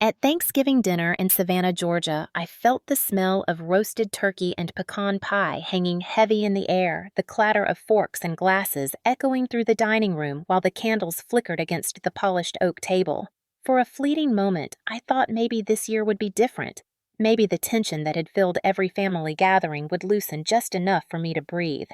At Thanksgiving dinner in Savannah, Georgia, I felt the smell of roasted turkey and pecan pie hanging heavy in the air, the clatter of forks and glasses echoing through the dining room while the candles flickered against the polished oak table. For a fleeting moment, I thought maybe this year would be different. Maybe the tension that had filled every family gathering would loosen just enough for me to breathe.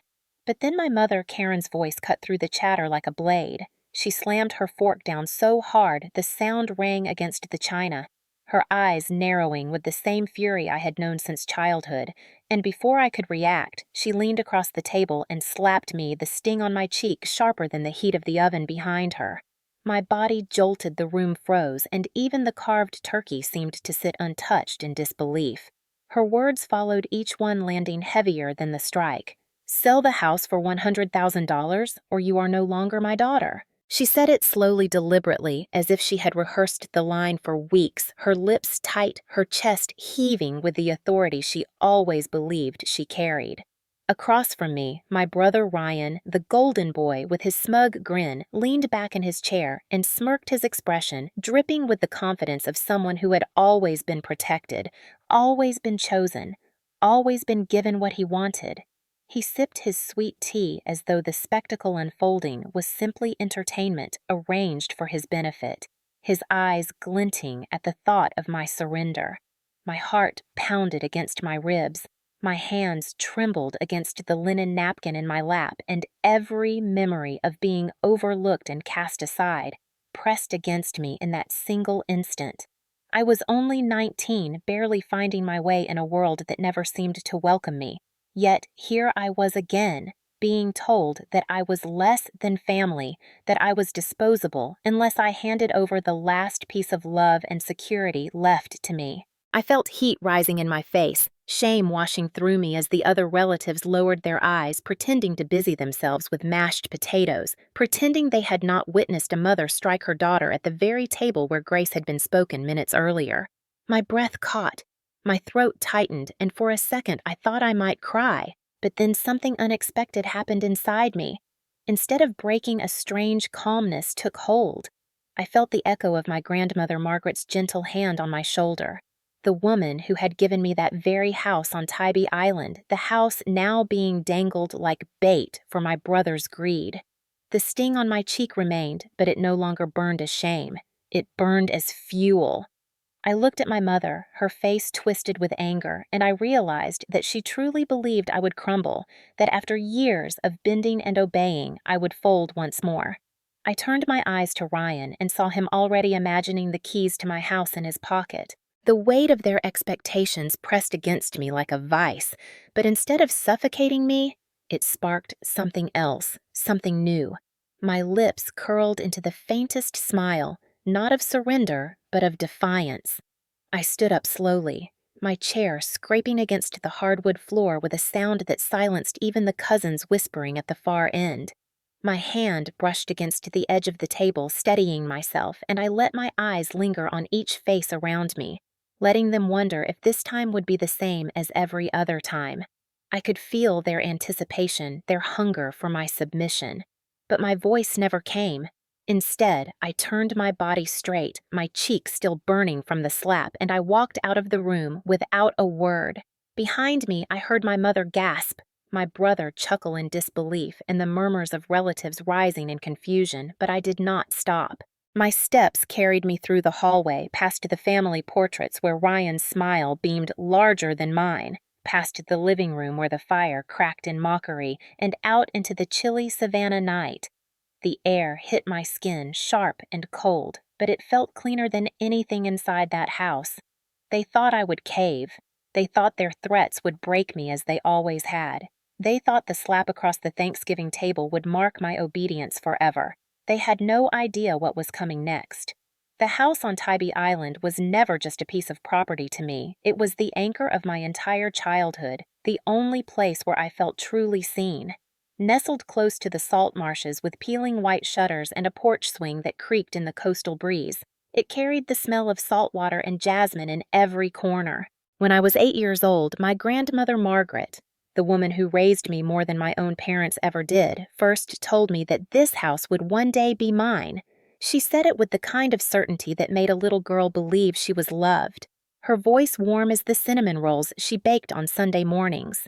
But then my mother, Karen's voice cut through the chatter like a blade. She slammed her fork down so hard the sound rang against the china, her eyes narrowing with the same fury I had known since childhood, and before I could react, she leaned across the table and slapped me, the sting on my cheek sharper than the heat of the oven behind her. My body jolted, the room froze, and even the carved turkey seemed to sit untouched in disbelief. Her words followed, each one landing heavier than the strike. "Sell the house for $100,000, or you are no longer my daughter." She said it slowly, deliberately, as if she had rehearsed the line for weeks, her lips tight, her chest heaving with the authority she always believed she carried. Across from me, my brother Ryan, the golden boy with his smug grin, leaned back in his chair and smirked, his expression dripping with the confidence of someone who had always been protected, always been chosen, always been given what he wanted. He sipped his sweet tea as though the spectacle unfolding was simply entertainment arranged for his benefit, his eyes glinting at the thought of my surrender. My heart pounded against my ribs, my hands trembled against the linen napkin in my lap, and every memory of being overlooked and cast aside pressed against me in that single instant. I was only 19, barely finding my way in a world that never seemed to welcome me. Yet here I was again, being told that I was less than family, that I was disposable unless I handed over the last piece of love and security left to me. I felt heat rising in my face, shame washing through me as the other relatives lowered their eyes, pretending to busy themselves with mashed potatoes, pretending they had not witnessed a mother strike her daughter at the very table where grace had been spoken minutes earlier. My breath caught. My throat tightened, and for a second I thought I might cry, but then something unexpected happened inside me. Instead of breaking, a strange calmness took hold. I felt the echo of my grandmother Margaret's gentle hand on my shoulder. The woman who had given me that very house on Tybee Island, the house now being dangled like bait for my brother's greed. The sting on my cheek remained, but it no longer burned as shame. It burned as fuel. I looked at my mother, her face twisted with anger, and I realized that she truly believed I would crumble, that after years of bending and obeying, I would fold once more. I turned my eyes to Ryan and saw him already imagining the keys to my house in his pocket. The weight of their expectations pressed against me like a vice, but instead of suffocating me, it sparked something else, something new. My lips curled into the faintest smile, not of surrender, but of defiance. I stood up slowly, my chair scraping against the hardwood floor with a sound that silenced even the cousins whispering at the far end. My hand brushed against the edge of the table, steadying myself, and I let my eyes linger on each face around me, letting them wonder if this time would be the same as every other time. I could feel their anticipation, their hunger for my submission. But my voice never came. Instead, I turned my body straight, my cheek still burning from the slap, and I walked out of the room without a word. Behind me, I heard my mother gasp, my brother chuckle in disbelief, and the murmurs of relatives rising in confusion, but I did not stop. My steps carried me through the hallway, past the family portraits where Ryan's smile beamed larger than mine, past the living room where the fire cracked in mockery, and out into the chilly Savannah night. The air hit my skin, sharp and cold, but it felt cleaner than anything inside that house. They thought I would cave. They thought their threats would break me as they always had. They thought the slap across the Thanksgiving table would mark my obedience forever. They had no idea what was coming next. The house on Tybee Island was never just a piece of property to me. It was the anchor of my entire childhood, the only place where I felt truly seen. Nestled close to the salt marshes with peeling white shutters and a porch swing that creaked in the coastal breeze, it carried the smell of salt water and jasmine in every corner. When I was 8 years old, my grandmother Margaret, the woman who raised me more than my own parents ever did, first told me that this house would one day be mine. She said it with the kind of certainty that made a little girl believe she was loved, her voice warm as the cinnamon rolls she baked on Sunday mornings.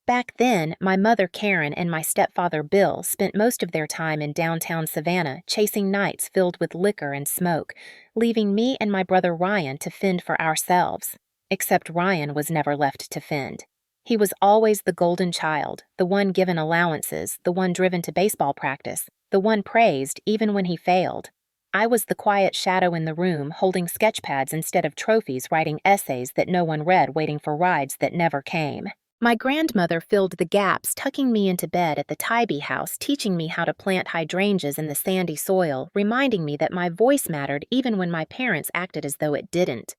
Back then, my mother Karen and my stepfather Bill spent most of their time in downtown Savannah chasing nights filled with liquor and smoke, leaving me and my brother Ryan to fend for ourselves. Except Ryan was never left to fend. He was always the golden child, the one given allowances, the one driven to baseball practice, the one praised even when he failed. I was the quiet shadow in the room, holding sketch pads instead of trophies, writing essays that no one read, waiting for rides that never came. My grandmother filled the gaps, tucking me into bed at the Tybee house, teaching me how to plant hydrangeas in the sandy soil, reminding me that my voice mattered even when my parents acted as though it didn't.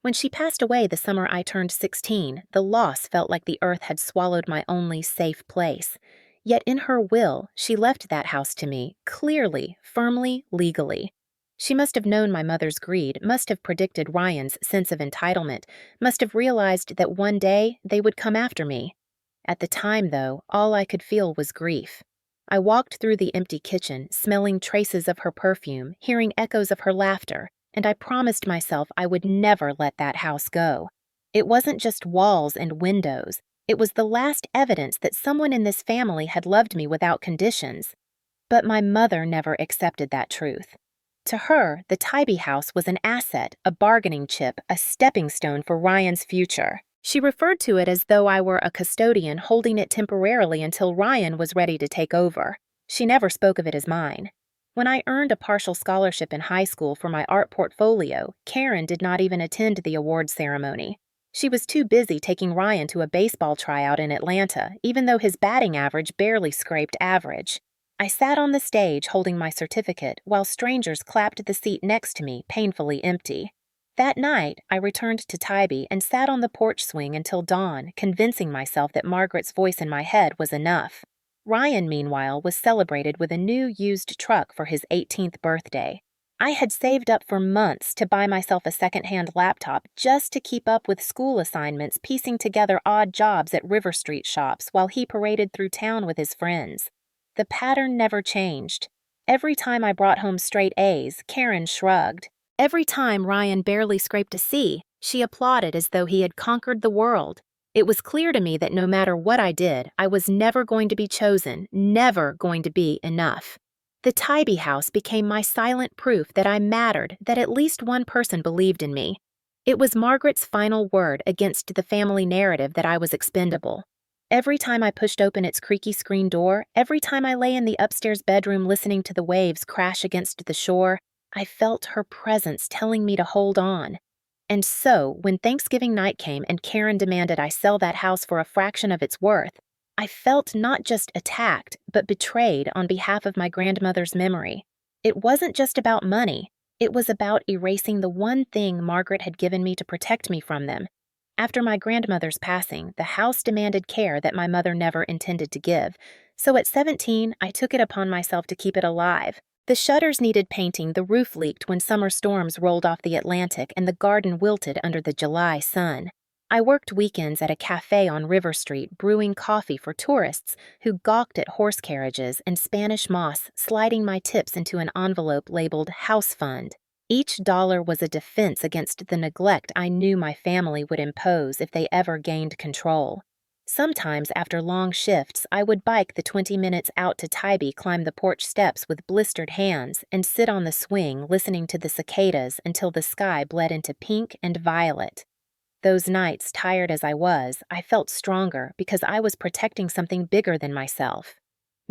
When she passed away the summer I turned 16, the loss felt like the earth had swallowed my only safe place. Yet in her will, she left that house to me, clearly, firmly, legally. She must have known my mother's greed, must have predicted Ryan's sense of entitlement, must have realized that one day they would come after me. At the time, though, all I could feel was grief. I walked through the empty kitchen, smelling traces of her perfume, hearing echoes of her laughter, and I promised myself I would never let that house go. It wasn't just walls and windows. It was the last evidence that someone in this family had loved me without conditions. But my mother never accepted that truth. To her, the Tybee house was an asset, a bargaining chip, a stepping stone for Ryan's future. She referred to it as though I were a custodian holding it temporarily until Ryan was ready to take over. She never spoke of it as mine. When I earned a partial scholarship in high school for my art portfolio, Karen did not even attend the award ceremony. She was too busy taking Ryan to a baseball tryout in Atlanta, even though his batting average barely scraped average. I sat on the stage holding my certificate while strangers clapped the seat next to me, painfully empty. That night, I returned to Tybee and sat on the porch swing until dawn, convincing myself that Margaret's voice in my head was enough. Ryan, meanwhile, was celebrated with a new used truck for his 18th birthday. I had saved up for months to buy myself a second-hand laptop just to keep up with school assignments, piecing together odd jobs at River Street shops while he paraded through town with his friends. The pattern never changed. Every time I brought home straight A's, Karen shrugged. Every time Ryan barely scraped a C, she applauded as though he had conquered the world. It was clear to me that no matter what I did, I was never going to be chosen, never going to be enough. The Tybee house became my silent proof that I mattered, that at least one person believed in me. It was Margaret's final word against the family narrative that I was expendable. Every time I pushed open its creaky screen door, every time I lay in the upstairs bedroom listening to the waves crash against the shore, I felt her presence telling me to hold on. And so, when Thanksgiving night came and Karen demanded I sell that house for a fraction of its worth, I felt not just attacked, but betrayed on behalf of my grandmother's memory. It wasn't just about money. It was about erasing the one thing Margaret had given me to protect me from them. After my grandmother's passing, the house demanded care that my mother never intended to give, so at 17, I took it upon myself to keep it alive. The shutters needed painting, the roof leaked when summer storms rolled off the Atlantic, and the garden wilted under the July sun. I worked weekends at a cafe on River Street, brewing coffee for tourists who gawked at horse carriages and Spanish moss, sliding my tips into an envelope labeled House Fund. Each dollar was a defense against the neglect I knew my family would impose if they ever gained control. Sometimes, after long shifts, I would bike the 20 minutes out to Tybee, climb the porch steps with blistered hands, and sit on the swing listening to the cicadas until the sky bled into pink and violet. Those nights, tired as I was, I felt stronger because I was protecting something bigger than myself.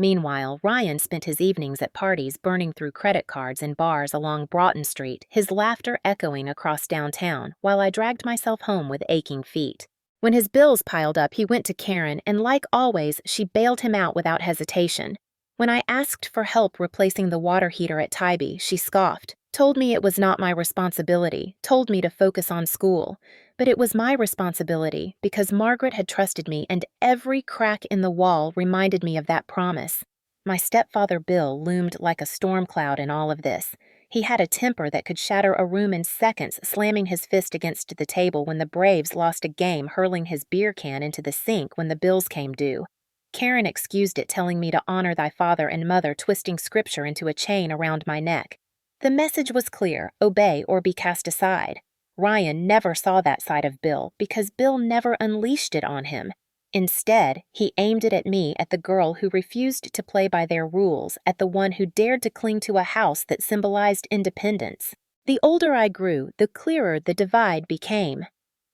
Meanwhile, Ryan spent his evenings at parties burning through credit cards in bars along Broughton Street, his laughter echoing across downtown, while I dragged myself home with aching feet. When his bills piled up, he went to Karen, and like always, she bailed him out without hesitation. When I asked for help replacing the water heater at Tybee, she scoffed, told me it was not my responsibility, told me to focus on school. But it was my responsibility because Margaret had trusted me, and every crack in the wall reminded me of that promise. My stepfather Bill loomed like a storm cloud in all of this. He had a temper that could shatter a room in seconds, slamming his fist against the table when the Braves lost a game, hurling his beer can into the sink when the bills came due. Karen excused it, telling me to honor thy father and mother, twisting scripture into a chain around my neck. The message was clear: obey or be cast aside. Ryan never saw that side of Bill because Bill never unleashed it on him. Instead, he aimed it at me, at the girl who refused to play by their rules, at the one who dared to cling to a house that symbolized independence. The older I grew, the clearer the divide became.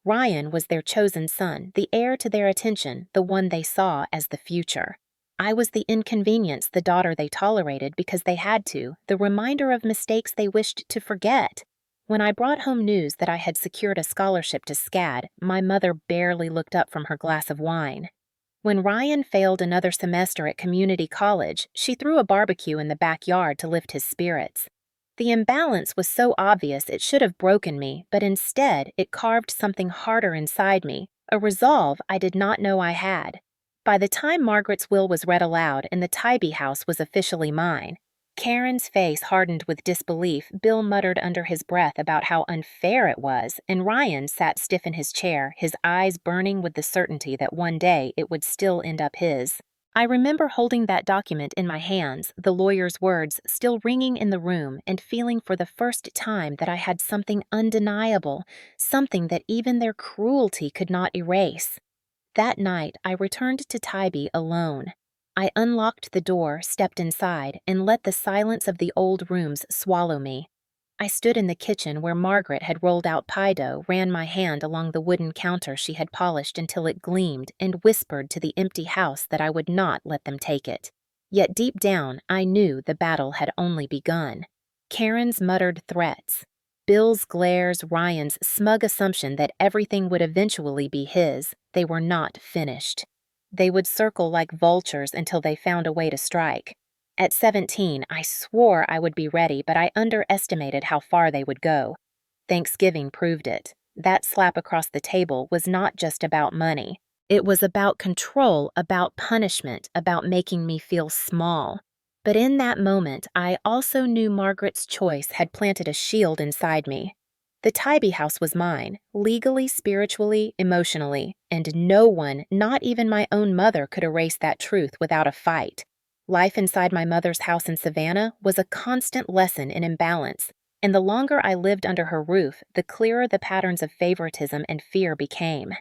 Ryan was their chosen son, the heir to their attention, the one they saw as the future. I was the inconvenience, the daughter they tolerated because they had to, the reminder of mistakes they wished to forget. When I brought home news that I had secured a scholarship to SCAD, my mother barely looked up from her glass of wine. When Ryan failed another semester at community college, she threw a barbecue in the backyard to lift his spirits. The imbalance was so obvious it should have broken me, but instead it carved something harder inside me, a resolve I did not know I had. By the time Margaret's will was read aloud and the Tybee house was officially mine, Karen's face hardened with disbelief. Bill muttered under his breath about how unfair it was, and Ryan sat stiff in his chair, his eyes burning with the certainty that one day it would still end up his. I remember holding that document in my hands, the lawyer's words still ringing in the room, and feeling for the first time that I had something undeniable, something that even their cruelty could not erase. That night, I returned to Tybee alone. I unlocked the door, stepped inside, and let the silence of the old rooms swallow me. I stood in the kitchen where Margaret had rolled out pie dough, ran my hand along the wooden counter she had polished until it gleamed, and whispered to the empty house that I would not let them take it. Yet deep down, I knew the battle had only begun. Karen's muttered threats, Bill's glares, Ryan's smug assumption that everything would eventually be his, they were not finished. They would circle like vultures until they found a way to strike. At 17, I swore I would be ready, but I underestimated how far they would go. Thanksgiving proved it. That slap across the table was not just about money. It was about control, about punishment, about making me feel small. But in that moment, I also knew Margaret's choice had planted a shield inside me. The Tybee house was mine, legally, spiritually, emotionally, and no one, not even my own mother, could erase that truth without a fight. Life inside my mother's house in Savannah was a constant lesson in imbalance, and the longer I lived under her roof, the clearer the patterns of favoritism and fear became.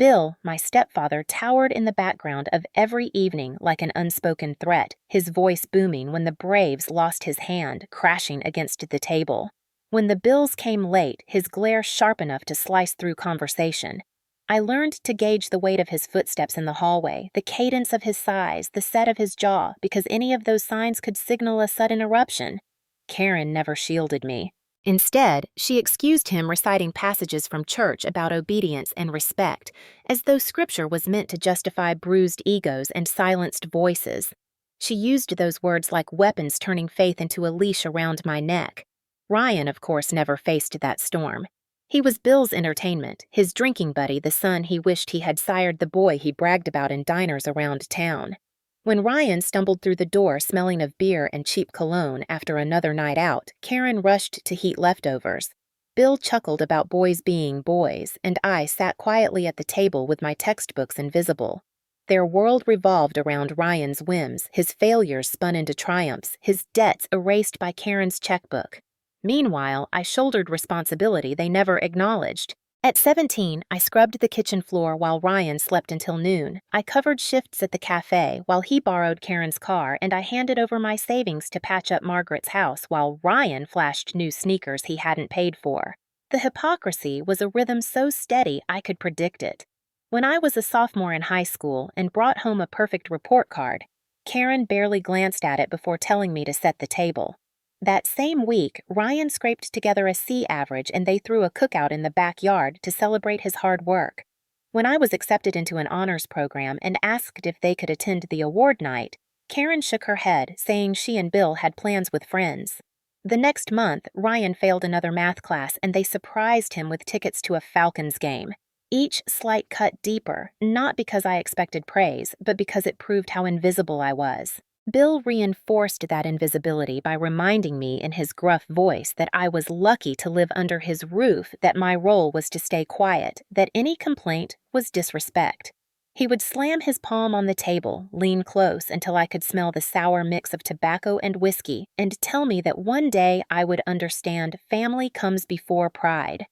Bill, my stepfather, towered in the background of every evening like an unspoken threat, his voice booming when the Braves lost his hand, crashing against the table. When the bills came late, his glare sharp enough to slice through conversation. I learned to gauge the weight of his footsteps in the hallway, the cadence of his sighs, the set of his jaw, because any of those signs could signal a sudden eruption. Karen never shielded me. Instead, she excused him reciting passages from church about obedience and respect, as though scripture was meant to justify bruised egos and silenced voices. She used those words like weapons, turning faith into a leash around my neck. Ryan, of course, never faced that storm. He was Bill's entertainment, his drinking buddy, the son he wished he had sired the boy he bragged about in diners around town. When Ryan stumbled through the door smelling of beer and cheap cologne after another night out, Karen rushed to heat leftovers. Bill chuckled about boys being boys, and I sat quietly at the table with my textbooks invisible. Their world revolved around Ryan's whims, his failures spun into triumphs, his debts erased by Karen's checkbook. Meanwhile, I shouldered responsibility they never acknowledged. At 17, I scrubbed the kitchen floor while Ryan slept until noon. I covered shifts at the cafe while he borrowed Karen's car, and I handed over my savings to patch up Margaret's house while Ryan flashed new sneakers he hadn't paid for. The hypocrisy was a rhythm so steady I could predict it. When I was a sophomore in high school and brought home a perfect report card, Karen barely glanced at it before telling me to set the table. That same week, Ryan scraped together a C average and they threw a cookout in the backyard to celebrate his hard work. When I was accepted into an honors program and asked if they could attend the award night, Karen shook her head, saying she and Bill had plans with friends. The next month, Ryan failed another math class and they surprised him with tickets to a Falcons game. Each slight cut deeper, not because I expected praise, but because it proved how invisible I was. Bill reinforced that invisibility by reminding me in his gruff voice that I was lucky to live under his roof, that my role was to stay quiet, that any complaint was disrespect. He would slam his palm on the table, lean close until I could smell the sour mix of tobacco and whiskey, and tell me that one day I would understand family comes before pride.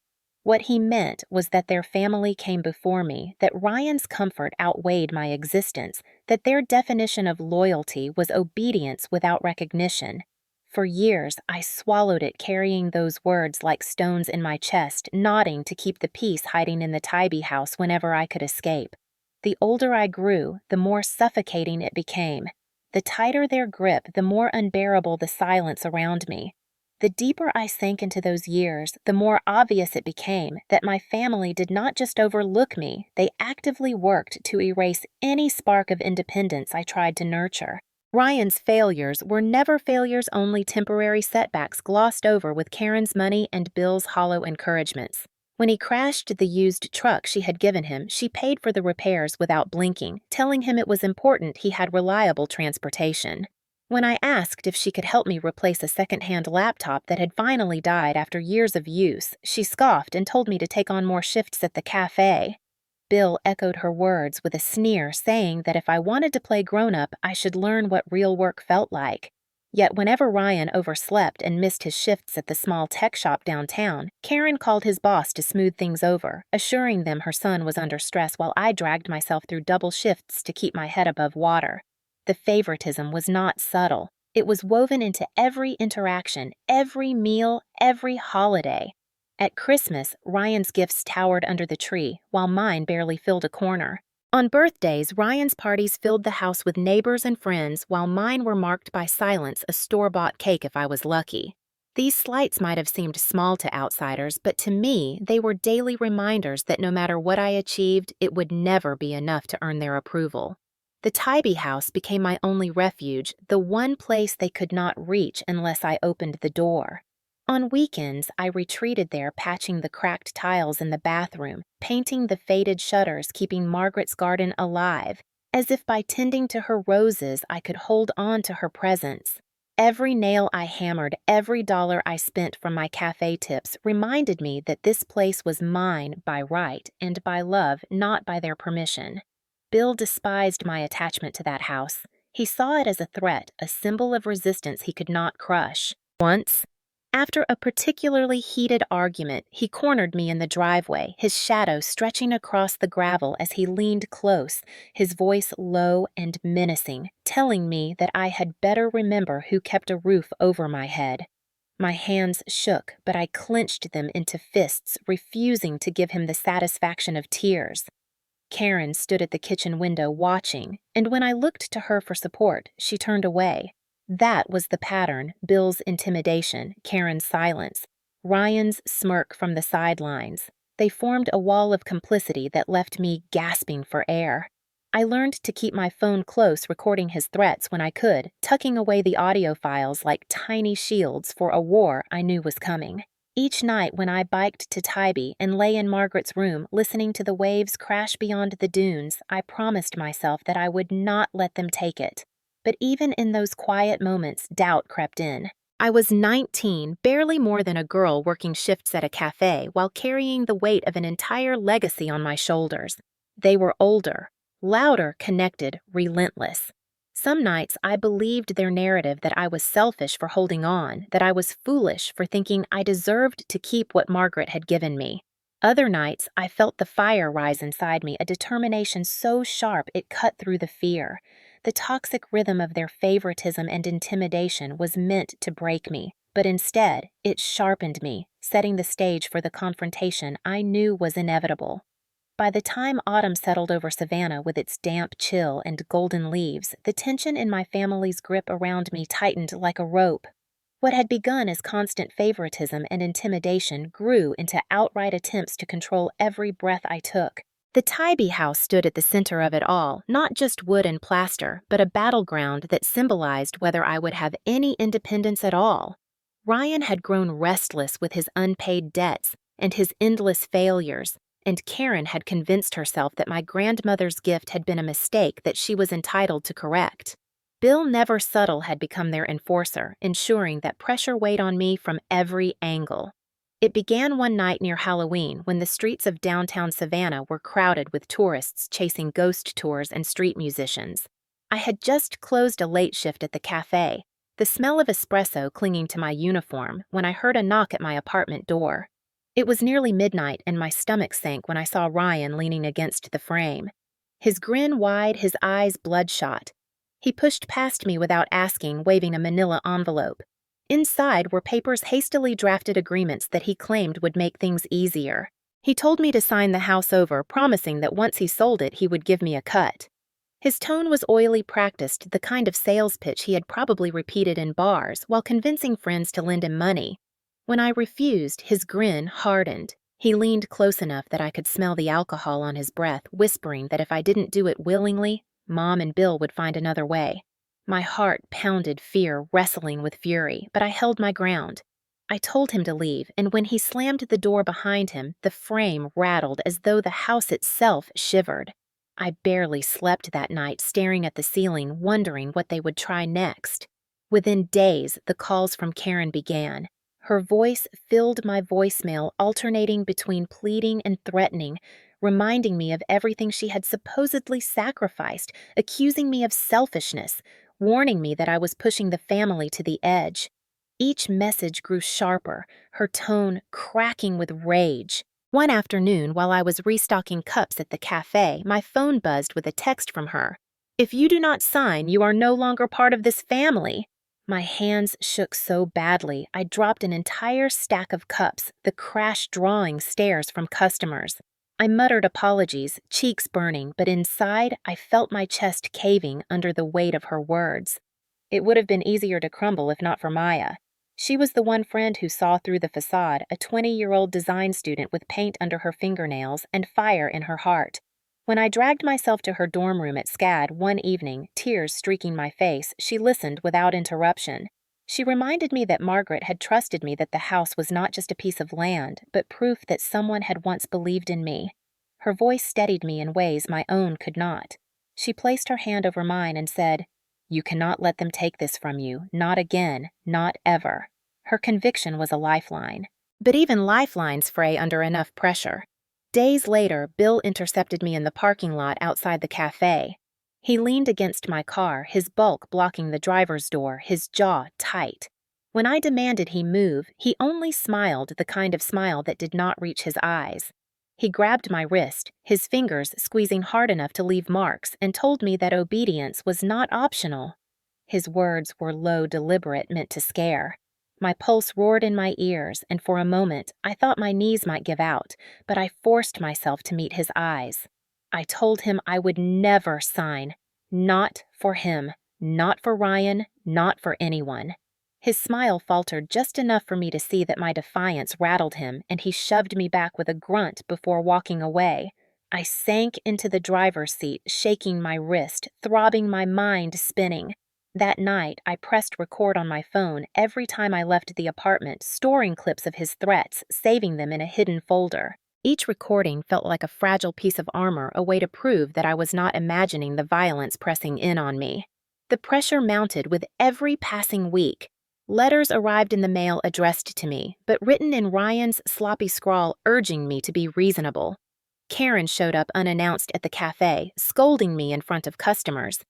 What he meant was that their family came before me, that Ryan's comfort outweighed my existence, that their definition of loyalty was obedience without recognition. For years, I swallowed it, carrying those words like stones in my chest, nodding to keep the peace hiding in the Tybee house whenever I could escape. The older I grew, the more suffocating it became. The tighter their grip, the more unbearable the silence around me. The deeper I sank into those years, the more obvious it became that my family did not just overlook me, they actively worked to erase any spark of independence I tried to nurture. Ryan's failures were never failures, only temporary setbacks glossed over with Karen's money and Bill's hollow encouragements. When he crashed the used truck she had given him, she paid for the repairs without blinking, telling him it was important he had reliable transportation. When I asked if she could help me replace a second-hand laptop that had finally died after years of use, she scoffed and told me to take on more shifts at the cafe. Bill echoed her words with a sneer, saying that if I wanted to play grown-up, I should learn what real work felt like. Yet whenever Ryan overslept and missed his shifts at the small tech shop downtown, Karen called his boss to smooth things over, assuring them her son was under stress while I dragged myself through double shifts to keep my head above water. The favoritism was not subtle. It was woven into every interaction, every meal, every holiday. At Christmas, Ryan's gifts towered under the tree, while mine barely filled a corner. On birthdays, Ryan's parties filled the house with neighbors and friends, while mine were marked by silence, a store-bought cake if I was lucky. These slights might have seemed small to outsiders, but to me, they were daily reminders that no matter what I achieved, it would never be enough to earn their approval. The Tybee house became my only refuge, the one place they could not reach unless I opened the door. On weekends, I retreated there, patching the cracked tiles in the bathroom, painting the faded shutters, keeping Margaret's garden alive, as if by tending to her roses I could hold on to her presence. Every nail I hammered, every dollar I spent from my cafe tips reminded me that this place was mine by right and by love, not by their permission. Bill despised my attachment to that house. He saw it as a threat, a symbol of resistance he could not crush. Once, after a particularly heated argument, he cornered me in the driveway, his shadow stretching across the gravel as he leaned close, his voice low and menacing, telling me that I had better remember who kept a roof over my head. My hands shook, but I clenched them into fists, refusing to give him the satisfaction of tears. Karen stood at the kitchen window watching, and when I looked to her for support, she turned away. That was the pattern: Bill's intimidation, Karen's silence, Ryan's smirk from the sidelines. They formed a wall of complicity that left me gasping for air. I learned to keep my phone close, recording his threats when I could, tucking away the audio files like tiny shields for a war I knew was coming. Each night when I biked to Tybee and lay in Margaret's room, listening to the waves crash beyond the dunes, I promised myself that I would not let them take it. But even in those quiet moments, doubt crept in. I was 19, barely more than a girl working shifts at a cafe while carrying the weight of an entire legacy on my shoulders. They were older, louder, connected, relentless. Some nights I believed their narrative that I was selfish for holding on, that I was foolish for thinking I deserved to keep what Margaret had given me. Other nights I felt the fire rise inside me, a determination so sharp it cut through the fear. The toxic rhythm of their favoritism and intimidation was meant to break me, but instead it sharpened me, setting the stage for the confrontation I knew was inevitable. By the time autumn settled over Savannah with its damp chill and golden leaves, the tension in my family's grip around me tightened like a rope. What had begun as constant favoritism and intimidation grew into outright attempts to control every breath I took. The Tybee house stood at the center of it all, not just wood and plaster, but a battleground that symbolized whether I would have any independence at all. Ryan had grown restless with his unpaid debts and his endless failures, and Karen had convinced herself that my grandmother's gift had been a mistake that she was entitled to correct. Bill Never Subtle had become their enforcer, ensuring that pressure weighed on me from every angle. It began one night near Halloween when the streets of downtown Savannah were crowded with tourists chasing ghost tours and street musicians. I had just closed a late shift at the cafe, the smell of espresso clinging to my uniform, when I heard a knock at my apartment door. It was nearly midnight and my stomach sank when I saw Ryan leaning against the frame. His grin wide, his eyes bloodshot. He pushed past me without asking, waving a manila envelope. Inside were papers hastily drafted agreements that he claimed would make things easier. He told me to sign the house over, promising that once he sold it, he would give me a cut. His tone was oily practiced, the kind of sales pitch he had probably repeated in bars while convincing friends to lend him money. When I refused, his grin hardened. He leaned close enough that I could smell the alcohol on his breath, whispering that if I didn't do it willingly, Mom and Bill would find another way. My heart pounded, fear wrestling with fury, but I held my ground. I told him to leave, and when he slammed the door behind him, the frame rattled as though the house itself shivered. I barely slept that night, staring at the ceiling, wondering what they would try next. Within days, the calls from Karen began. Her voice filled my voicemail, alternating between pleading and threatening, reminding me of everything she had supposedly sacrificed, accusing me of selfishness, warning me that I was pushing the family to the edge. Each message grew sharper, her tone cracking with rage. One afternoon, while I was restocking cups at the cafe, my phone buzzed with a text from her. "If you do not sign, you are no longer part of this family." My hands shook so badly, I dropped an entire stack of cups, the crash drawing stares from customers. I muttered apologies, cheeks burning, but inside I felt my chest caving under the weight of her words. It would have been easier to crumble if not for Maya. She was the one friend who saw through the facade, a 20-year-old design student with paint under her fingernails and fire in her heart. When I dragged myself to her dorm room at SCAD one evening, tears streaking my face, she listened without interruption. She reminded me that Margaret had trusted me, that the house was not just a piece of land, but proof that someone had once believed in me. Her voice steadied me in ways my own could not. She placed her hand over mine and said, "You cannot let them take this from you, not again, not ever." Her conviction was a lifeline. But even lifelines fray under enough pressure. Days later, Bill intercepted me in the parking lot outside the cafe. He leaned against my car, his bulk blocking the driver's door, his jaw tight. When I demanded he move, he only smiled, the kind of smile that did not reach his eyes. He grabbed my wrist, his fingers squeezing hard enough to leave marks, and told me that obedience was not optional. His words were low, deliberate, meant to scare. My pulse roared in my ears, and for a moment I thought my knees might give out, but I forced myself to meet his eyes. I told him I would never sign. Not for him, not for Ryan, not for anyone. His smile faltered just enough for me to see that my defiance rattled him, and he shoved me back with a grunt before walking away. I sank into the driver's seat, shaking my wrist, throbbing, my mind spinning. That night, I pressed record on my phone every time I left the apartment, storing clips of his threats, saving them in a hidden folder. Each recording felt like a fragile piece of armor, a way to prove that I was not imagining the violence pressing in on me. The pressure mounted with every passing week. Letters arrived in the mail addressed to me, but written in Ryan's sloppy scrawl urging me to be reasonable. Karen showed up unannounced at the cafe, scolding me in front of customers.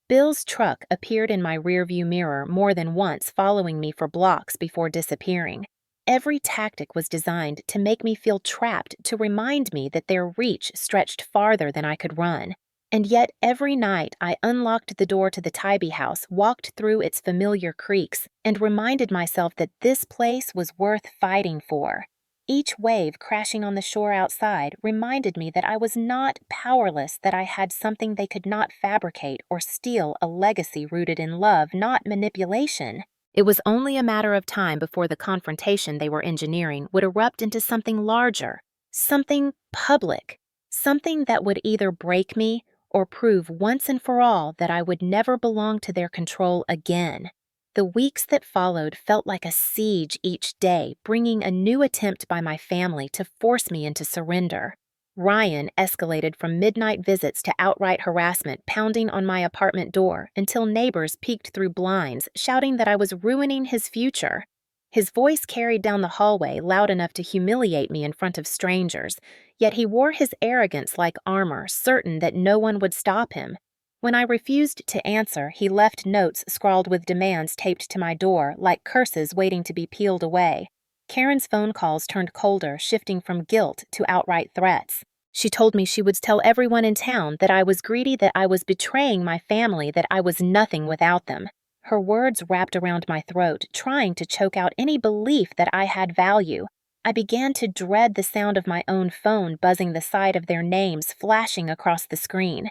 Bill's truck appeared in my rearview mirror more than once, following me for blocks before disappearing. Every tactic was designed to make me feel trapped, to remind me that their reach stretched farther than I could run. And yet every night I unlocked the door to the Tybee house, walked through its familiar creaks, and reminded myself that this place was worth fighting for. Each wave crashing on the shore outside reminded me that I was not powerless, that I had something they could not fabricate or steal, a legacy rooted in love, not manipulation. It was only a matter of time before the confrontation they were engineering would erupt into something larger, something public, something that would either break me or prove once and for all that I would never belong to their control again. The weeks that followed felt like a siege each day, bringing a new attempt by my family to force me into surrender. Ryan escalated from midnight visits to outright harassment, pounding on my apartment door until neighbors peeked through blinds, shouting that I was ruining his future. His voice carried down the hallway loud enough to humiliate me in front of strangers, yet he wore his arrogance like armor, certain that no one would stop him. When I refused to answer, he left notes scrawled with demands taped to my door, like curses waiting to be peeled away. Karen's phone calls turned colder, shifting from guilt to outright threats. She told me she would tell everyone in town that I was greedy, that I was betraying my family, that I was nothing without them. Her words wrapped around my throat, trying to choke out any belief that I had value. I began to dread the sound of my own phone buzzing, the sight of their names flashing across the screen.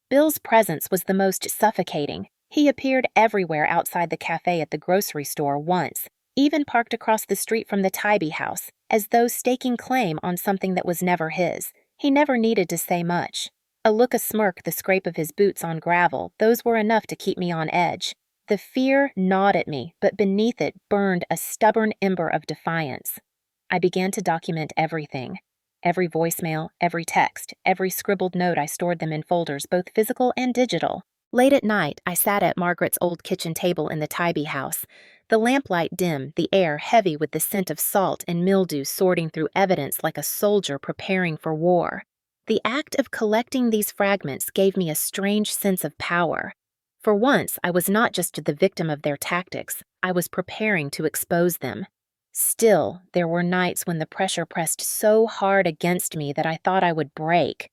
Bill's presence was the most suffocating. He appeared everywhere outside the cafe, at the grocery store once, even parked across the street from the Tybee house, as though staking claim on something that was never his. He never needed to say much. A look, a smirk, the scrape of his boots on gravel, those were enough to keep me on edge. The fear gnawed at me, but beneath it burned a stubborn ember of defiance. I began to document everything. Every voicemail, every text, every scribbled note. I stored them in folders, both physical and digital. Late at night, I sat at Margaret's old kitchen table in the Tybee house, the lamplight dim, the air heavy with the scent of salt and mildew, sorting through evidence like a soldier preparing for war. The act of collecting these fragments gave me a strange sense of power. For once, I was not just the victim of their tactics, I was preparing to expose them. Still, there were nights when the pressure pressed so hard against me that I thought I would break.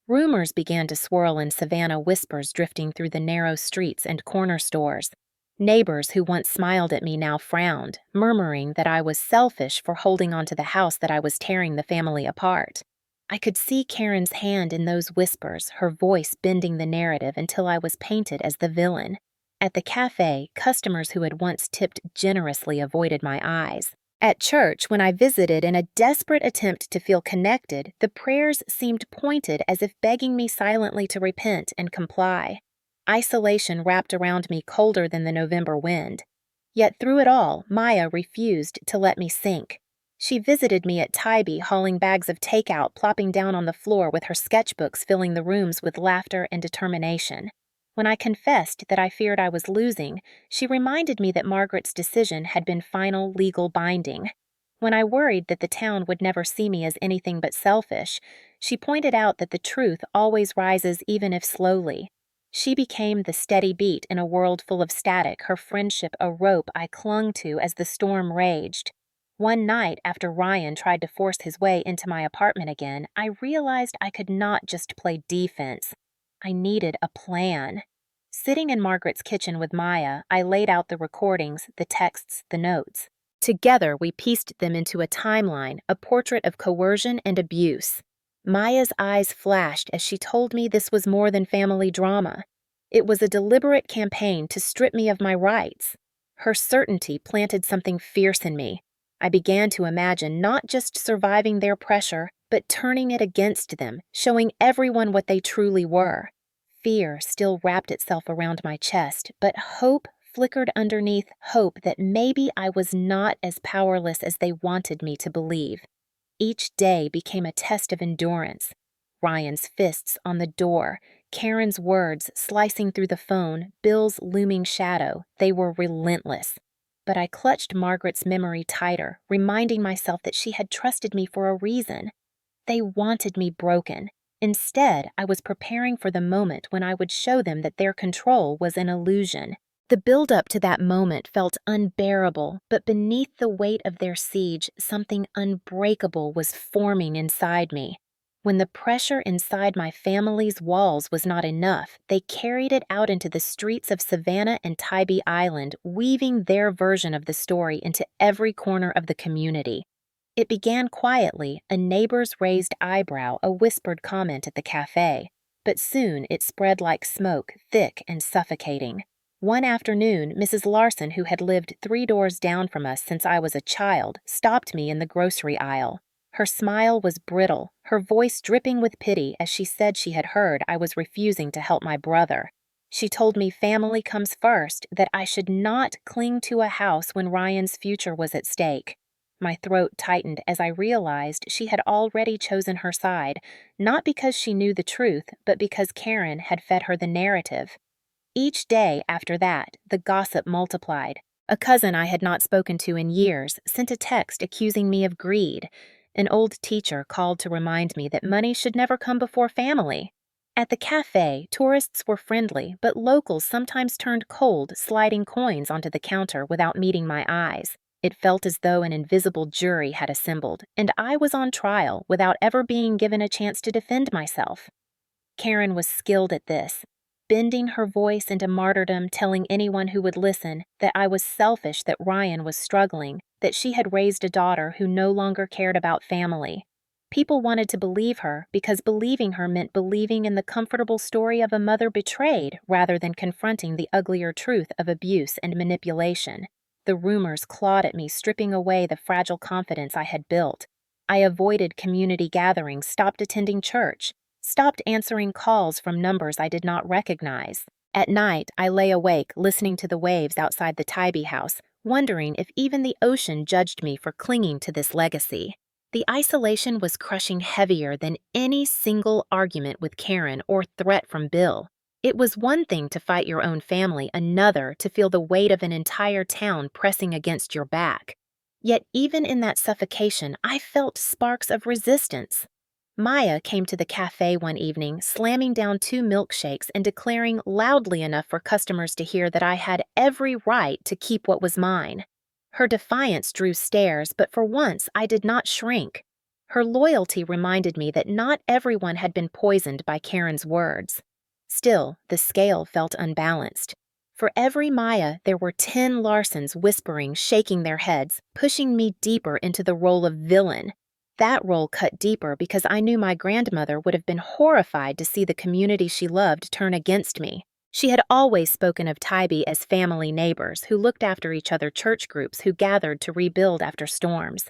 Rumors began to swirl in Savannah, whispers drifting through the narrow streets and corner stores. Neighbors who once smiled at me now frowned, murmuring that I was selfish for holding on to the house, that I was tearing the family apart. I could see Karen's hand in those whispers, her voice bending the narrative until I was painted as the villain. At the cafe, customers who had once tipped generously avoided my eyes. At church, when I visited in a desperate attempt to feel connected, the prayers seemed pointed as if begging me silently to repent and comply. Isolation wrapped around me colder than the November wind. Yet through it all, Maya refused to let me sink. She visited me at Tybee, hauling bags of takeout, plopping down on the floor with her sketchbooks filling the rooms with laughter and determination. When I confessed that I feared I was losing, she reminded me that Margaret's decision had been final, legal binding. When I worried that the town would never see me as anything but selfish, she pointed out that the truth always rises, even if slowly. She became the steady beat in a world full of static, her friendship a rope I clung to as the storm raged. One night, after Ryan tried to force his way into my apartment again, I realized I could not just play defense. I needed a plan. Sitting in Margaret's kitchen with Maya, I laid out the recordings, the texts, the notes. Together, we pieced them into a timeline, a portrait of coercion and abuse. Maya's eyes flashed as she told me this was more than family drama. It was a deliberate campaign to strip me of my rights. Her certainty planted something fierce in me. I began to imagine not just surviving their pressure, but turning it against them, showing everyone what they truly were. Fear still wrapped itself around my chest, but hope flickered underneath, hope that maybe I was not as powerless as they wanted me to believe. Each day became a test of endurance. Ryan's fists on the door, Karen's words slicing through the phone, Bill's looming shadow, they were relentless. But I clutched Margaret's memory tighter, reminding myself that she had trusted me for a reason. They wanted me broken. Instead, I was preparing for the moment when I would show them that their control was an illusion. The build-up to that moment felt unbearable, but beneath the weight of their siege, something unbreakable was forming inside me. When the pressure inside my family's walls was not enough, they carried it out into the streets of Savannah and Tybee Island, weaving their version of the story into every corner of the community. It began quietly, a neighbor's raised eyebrow, a whispered comment at the cafe. But soon it spread like smoke, thick and suffocating. One afternoon, Mrs. Larson, who had lived 3 doors down from us since I was a child, stopped me in the grocery aisle. Her smile was brittle, her voice dripping with pity as she said she had heard I was refusing to help my brother. She told me family comes first, that I should not cling to a house when Ryan's future was at stake. My throat tightened as I realized she had already chosen her side, not because she knew the truth, but because Karen had fed her the narrative. Each day after that, the gossip multiplied. A cousin I had not spoken to in years sent a text accusing me of greed. An old teacher called to remind me that money should never come before family. At the cafe, tourists were friendly, but locals sometimes turned cold, sliding coins onto the counter without meeting my eyes. It felt as though an invisible jury had assembled, and I was on trial without ever being given a chance to defend myself. Karen was skilled at this, bending her voice into martyrdom, telling anyone who would listen that I was selfish that Ryan was struggling, that she had raised a daughter who no longer cared about family. People wanted to believe her because believing her meant believing in the comfortable story of a mother betrayed rather than confronting the uglier truth of abuse and manipulation. The rumors clawed at me, stripping away the fragile confidence I had built. I avoided community gatherings, stopped attending church, stopped answering calls from numbers I did not recognize. At night, I lay awake listening to the waves outside the Tybee house, wondering if even the ocean judged me for clinging to this legacy. The isolation was crushing heavier than any single argument with Karen or threat from Bill. It was one thing to fight your own family, another to feel the weight of an entire town pressing against your back. Yet even in that suffocation, I felt sparks of resistance. Maya came to the cafe one evening, slamming down 2 milkshakes and declaring loudly enough for customers to hear that I had every right to keep what was mine. Her defiance drew stares, but for once I did not shrink. Her loyalty reminded me that not everyone had been poisoned by Karen's words. Still, the scale felt unbalanced. For every Maya, there were 10 Larsons whispering, shaking their heads, pushing me deeper into the role of villain. That role cut deeper because I knew my grandmother would have been horrified to see the community she loved turn against me. She had always spoken of Tybee as family neighbors who looked after each other, church groups who gathered to rebuild after storms.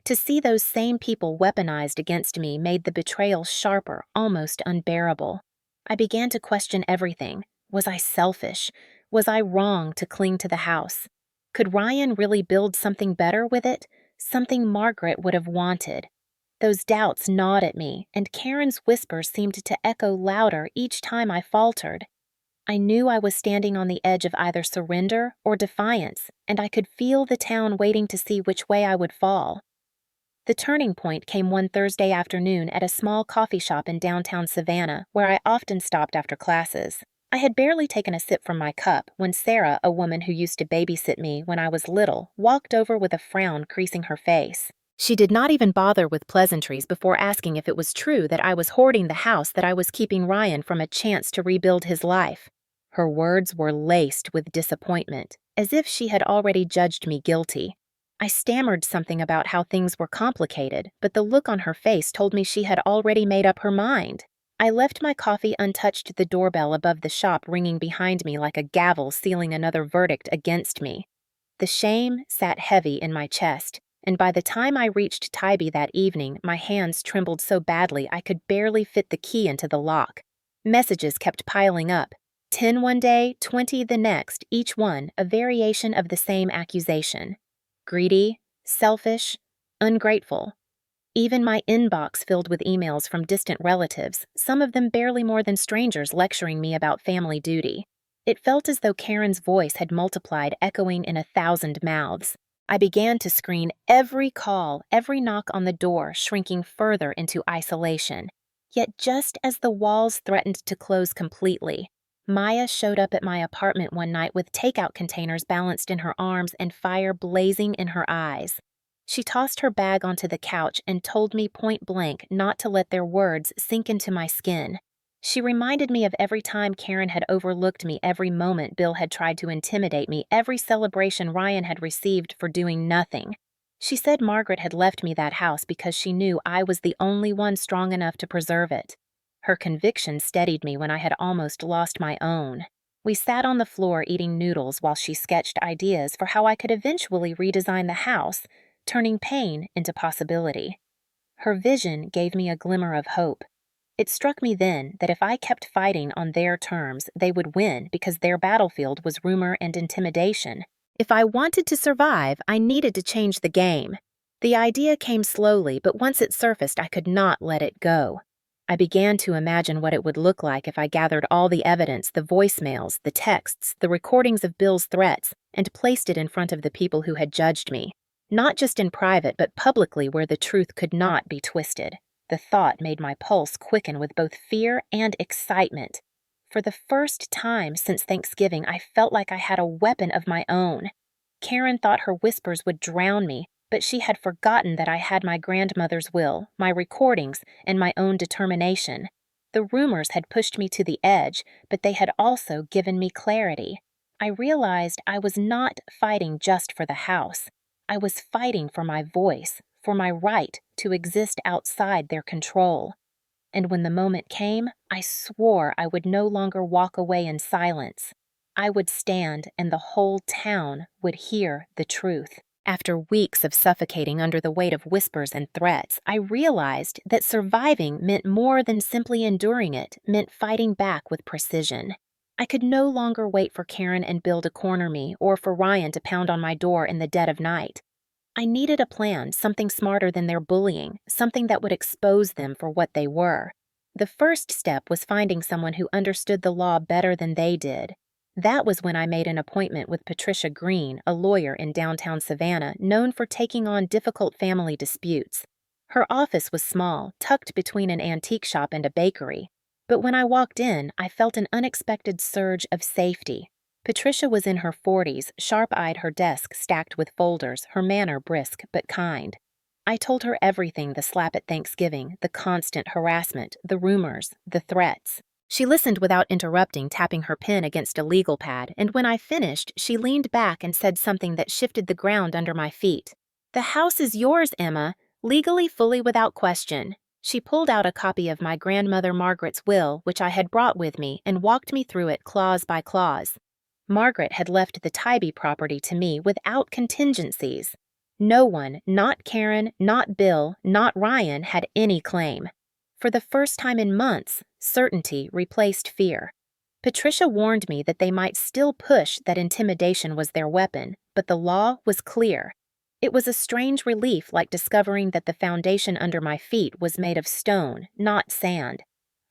To see those same people weaponized against me made the betrayal sharper, almost unbearable. I began to question everything. Was I selfish? Was I wrong to cling to the house? Could Ryan really build something better with it? Something Margaret would have wanted? Those doubts gnawed at me, and Karen's whispers seemed to echo louder each time I faltered. I knew I was standing on the edge of either surrender or defiance, and I could feel the town waiting to see which way I would fall. The turning point came one Thursday afternoon at a small coffee shop in downtown Savannah, where I often stopped after classes. I had barely taken a sip from my cup when Sarah, a woman who used to babysit me when I was little, walked over with a frown creasing her face. She did not even bother with pleasantries before asking if it was true that I was hoarding the house, that I was keeping Ryan from a chance to rebuild his life. Her words were laced with disappointment, as if she had already judged me guilty. I stammered something about how things were complicated, but the look on her face told me she had already made up her mind. I left my coffee untouched, the doorbell above the shop ringing behind me like a gavel sealing another verdict against me. The shame sat heavy in my chest, and by the time I reached Tybee that evening, my hands trembled so badly I could barely fit the key into the lock. Messages kept piling up. 10 one day, 20 the next, each one a variation of the same accusation. Greedy, selfish, ungrateful. Even my inbox filled with emails from distant relatives, some of them barely more than strangers lecturing me about family duty. It felt as though Karen's voice had multiplied, echoing in 1,000 mouths. I began to screen every call, every knock on the door, shrinking further into isolation. Yet just as the walls threatened to close completely, Maya showed up at my apartment one night with takeout containers balanced in her arms and fire blazing in her eyes. She tossed her bag onto the couch and told me point blank not to let their words sink into my skin. She reminded me of every time Karen had overlooked me, every moment Bill had tried to intimidate me, every celebration Ryan had received for doing nothing. She said Margaret had left me that house because she knew I was the only one strong enough to preserve it. Her conviction steadied me when I had almost lost my own. We sat on the floor eating noodles while she sketched ideas for how I could eventually redesign the house, turning pain into possibility. Her vision gave me a glimmer of hope. It struck me then that if I kept fighting on their terms, they would win because their battlefield was rumor and intimidation. If I wanted to survive, I needed to change the game. The idea came slowly, but once it surfaced, I could not let it go. I began to imagine what it would look like if I gathered all the evidence, the voicemails, the texts, the recordings of Bill's threats, and placed it in front of the people who had judged me. Not just in private, but publicly where the truth could not be twisted. The thought made my pulse quicken with both fear and excitement. For the first time since Thanksgiving, I felt like I had a weapon of my own. Karen thought her whispers would drown me, but she had forgotten that I had my grandmother's will, my recordings, and my own determination. The rumors had pushed me to the edge, but they had also given me clarity. I realized I was not fighting just for the house. I was fighting for my voice, for my right to exist outside their control. And when the moment came, I swore I would no longer walk away in silence. I would stand, and the whole town would hear the truth. After weeks of suffocating under the weight of whispers and threats, I realized that surviving meant more than simply enduring it, meant fighting back with precision. I could no longer wait for Karen and Bill to corner me or for Ryan to pound on my door in the dead of night. I needed a plan, something smarter than their bullying, something that would expose them for what they were. The first step was finding someone who understood the law better than they did. That was when I made an appointment with Patricia Green, a lawyer in downtown Savannah known for taking on difficult family disputes. Her office was small, tucked between an antique shop and a bakery. But when I walked in, I felt an unexpected surge of safety. Patricia was in her 40s, sharp-eyed, her desk stacked with folders, her manner brisk but kind. I told her everything, the slap at Thanksgiving, the constant harassment, the rumors, the threats. She listened without interrupting, tapping her pen against a legal pad, and when I finished, she leaned back and said something that shifted the ground under my feet. "The house is yours, Emma, legally fully without question." She pulled out a copy of my grandmother Margaret's will, which I had brought with me, and walked me through it clause by clause. Margaret had left the Tybee property to me without contingencies. No one, not Karen, not Bill, not Ryan, had any claim. For the first time in months, certainty replaced fear. Patricia warned me that they might still push that intimidation was their weapon, but the law was clear. It was a strange relief, like discovering that the foundation under my feet was made of stone, not sand.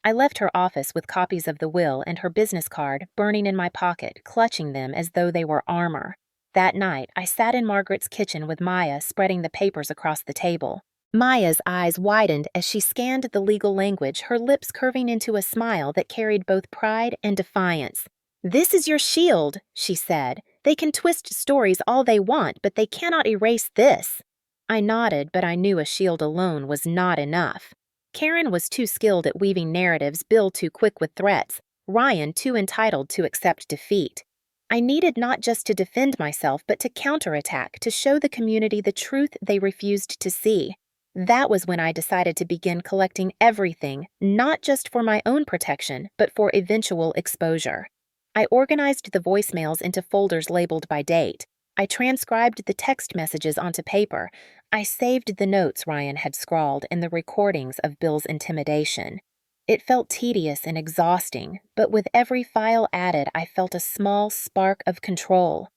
I left her office with copies of the will and her business card burning in my pocket, clutching them as though they were armor. That night, I sat in Margaret's kitchen with Maya spreading the papers across the table. Maya's eyes widened as she scanned the legal language, her lips curving into a smile that carried both pride and defiance. "This is your shield," she said. "They can twist stories all they want, but they cannot erase this." I nodded, but I knew a shield alone was not enough. Karen was too skilled at weaving narratives, Bill too quick with threats, Ryan too entitled to accept defeat. I needed not just to defend myself, but to counterattack, to show the community the truth they refused to see. That was when I decided to begin collecting everything, not just for my own protection, but for eventual exposure. I organized the voicemails into folders labeled by date. I transcribed the text messages onto paper. I saved the notes Ryan had scrawled and the recordings of Bill's intimidation. It felt tedious and exhausting, but with every file added, I felt a small spark of control.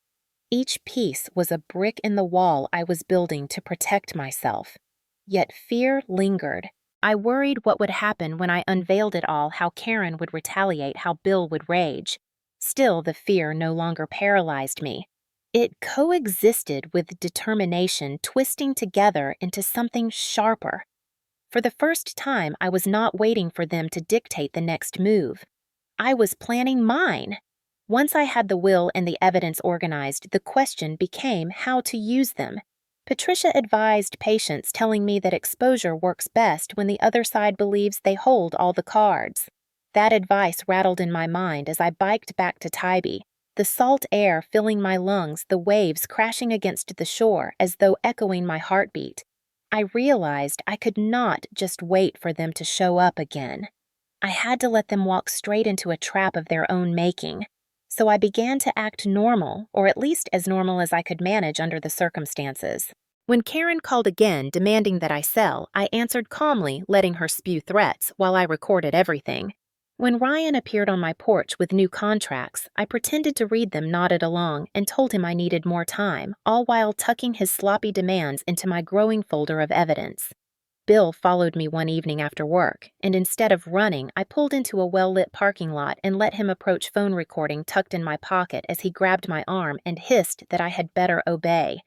Each piece was a brick in the wall I was building to protect myself. Yet fear lingered. I worried what would happen when I unveiled it all, how Karen would retaliate, how Bill would rage. Still, the fear no longer paralyzed me. It coexisted with determination, twisting together into something sharper. For the first time, I was not waiting for them to dictate the next move. I was planning mine. Once I had the will and the evidence organized, the question became how to use them. Patricia advised patience, telling me that exposure works best when the other side believes they hold all the cards. That advice rattled in my mind as I biked back to Tybee, the salt air filling my lungs, the waves crashing against the shore as though echoing my heartbeat. I realized I could not just wait for them to show up again. I had to let them walk straight into a trap of their own making. So I began to act normal, or at least as normal as I could manage under the circumstances. When Karen called again, demanding that I sell, I answered calmly, letting her spew threats while I recorded everything. When Ryan appeared on my porch with new contracts, I pretended to read them, nodded along, and told him I needed more time, all while tucking his sloppy demands into my growing folder of evidence. Bill followed me one evening after work, and instead of running, I pulled into a well-lit parking lot and let him approach phone recording tucked in my pocket as he grabbed my arm and hissed that I had better obey.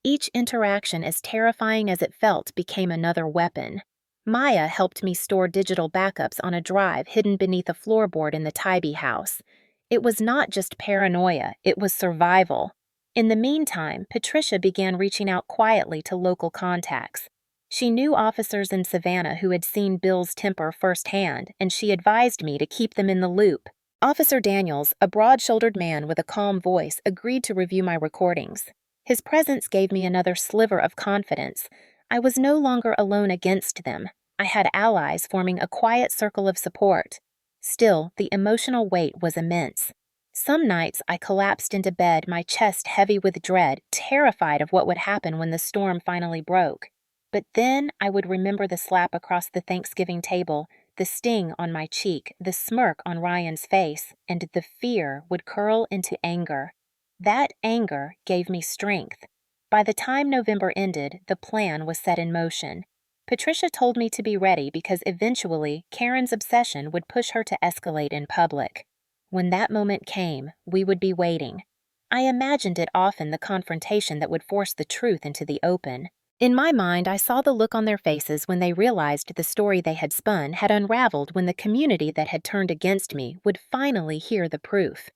Each interaction, as terrifying as it felt, became another weapon. Maya helped me store digital backups on a drive hidden beneath a floorboard in the Tybee house. It was not just paranoia, it was survival. In the meantime, Patricia began reaching out quietly to local contacts. She knew officers in Savannah who had seen Bill's temper firsthand, and she advised me to keep them in the loop. Officer Daniels, a broad-shouldered man with a calm voice, agreed to review my recordings. His presence gave me another sliver of confidence. I was no longer alone against them. I had allies forming a quiet circle of support. Still, the emotional weight was immense. Some nights I collapsed into bed, my chest heavy with dread, terrified of what would happen when the storm finally broke. But then I would remember the slap across the Thanksgiving table, the sting on my cheek, the smirk on Ryan's face, and the fear would curl into anger. That anger gave me strength. By the time November ended, the plan was set in motion. Patricia told me to be ready because eventually Karen's obsession would push her to escalate in public. When that moment came, we would be waiting. I imagined it often, the confrontation that would force the truth into the open. In my mind, I saw the look on their faces when they realized the story they had spun had unraveled, when the community that had turned against me would finally hear the proof.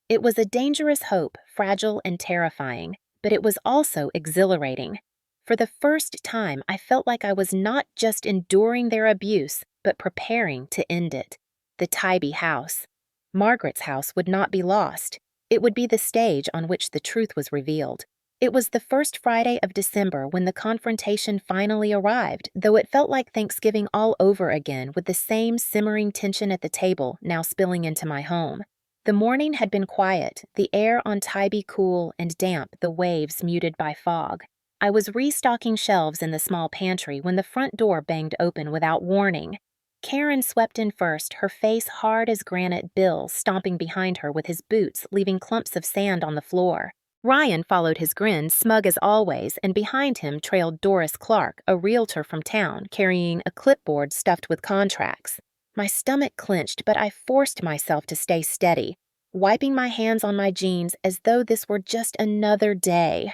It was a dangerous hope, fragile and terrifying, but it was also exhilarating. For the first time, I felt like I was not just enduring their abuse, but preparing to end it. The Tybee house. Margaret's house would not be lost. It would be the stage on which the truth was revealed. It was the first Friday of December when the confrontation finally arrived, though it felt like Thanksgiving all over again, with the same simmering tension at the table now spilling into my home. The morning had been quiet, the air on Tybee cool and damp, the waves muted by fog. I was restocking shelves in the small pantry when the front door banged open without warning. Karen swept in first, her face hard as granite, Bill stomping behind her with his boots, leaving clumps of sand on the floor. Ryan followed his grin, smug as always, and behind him trailed Doris Clark, a realtor from town, carrying a clipboard stuffed with contracts. My stomach clenched, but I forced myself to stay steady, wiping my hands on my jeans as though this were just another day.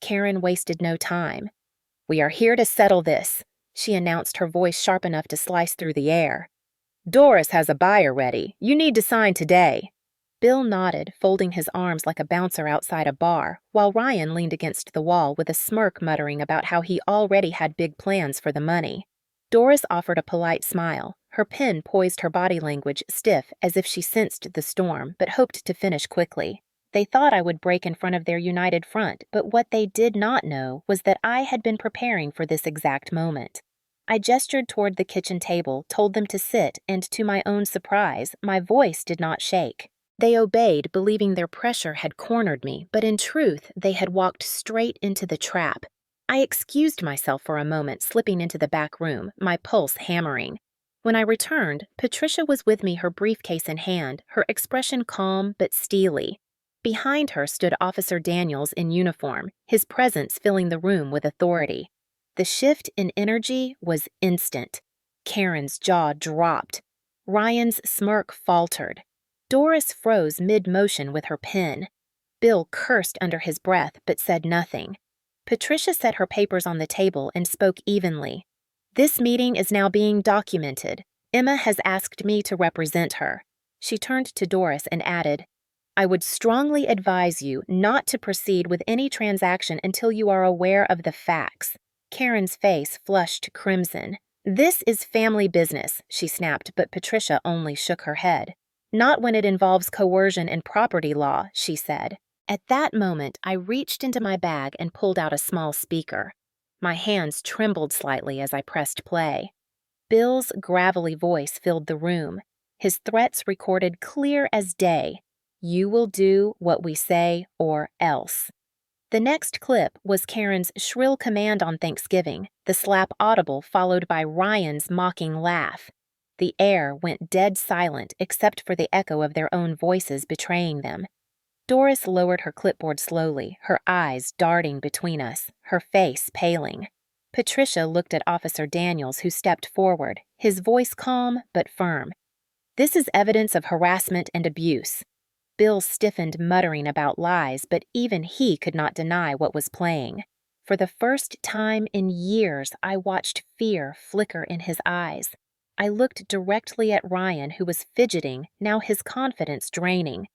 Karen wasted no time. "We are here to settle this," she announced, her voice sharp enough to slice through the air. "Doris has a buyer ready. You need to sign today." Bill nodded, folding his arms like a bouncer outside a bar, while Ryan leaned against the wall with a smirk, muttering about how he already had big plans for the money. Doris offered a polite smile. Her pen poised, her body language stiff, as if she sensed the storm, but hoped to finish quickly. They thought I would break in front of their united front, but what they did not know was that I had been preparing for this exact moment. I gestured toward the kitchen table, told them to sit, and to my own surprise, my voice did not shake. They obeyed, believing their pressure had cornered me, but in truth, they had walked straight into the trap. I excused myself for a moment, slipping into the back room, my pulse hammering. When I returned, Patricia was with me, her briefcase in hand, her expression calm but steely. Behind her stood Officer Daniels in uniform, his presence filling the room with authority. The shift in energy was instant. Karen's jaw dropped. Ryan's smirk faltered. Doris froze mid-motion with her pen. Bill cursed under his breath but said nothing. Patricia set her papers on the table and spoke evenly. "This meeting is now being documented. Emma has asked me to represent her." She turned to Doris and added, "I would strongly advise you not to proceed with any transaction until you are aware of the facts." Karen's face flushed crimson. "This is family business," she snapped, but Patricia only shook her head. "Not when it involves coercion and property law," she said. At that moment, I reached into my bag and pulled out a small speaker. My hands trembled slightly as I pressed play. Bill's gravelly voice filled the room, his threats recorded clear as day. "You will do what we say or else." The next clip was Karen's shrill command on Thanksgiving, the slap audible, followed by Ryan's mocking laugh. The air went dead silent except for the echo of their own voices betraying them. Doris lowered her clipboard slowly, her eyes darting between us, her face paling. Patricia looked at Officer Daniels, who stepped forward, his voice calm but firm. "This is evidence of harassment and abuse." Bill stiffened, muttering about lies, but even he could not deny what was playing. For the first time in years, I watched fear flicker in his eyes. I looked directly at Ryan, who was fidgeting, now his confidence draining.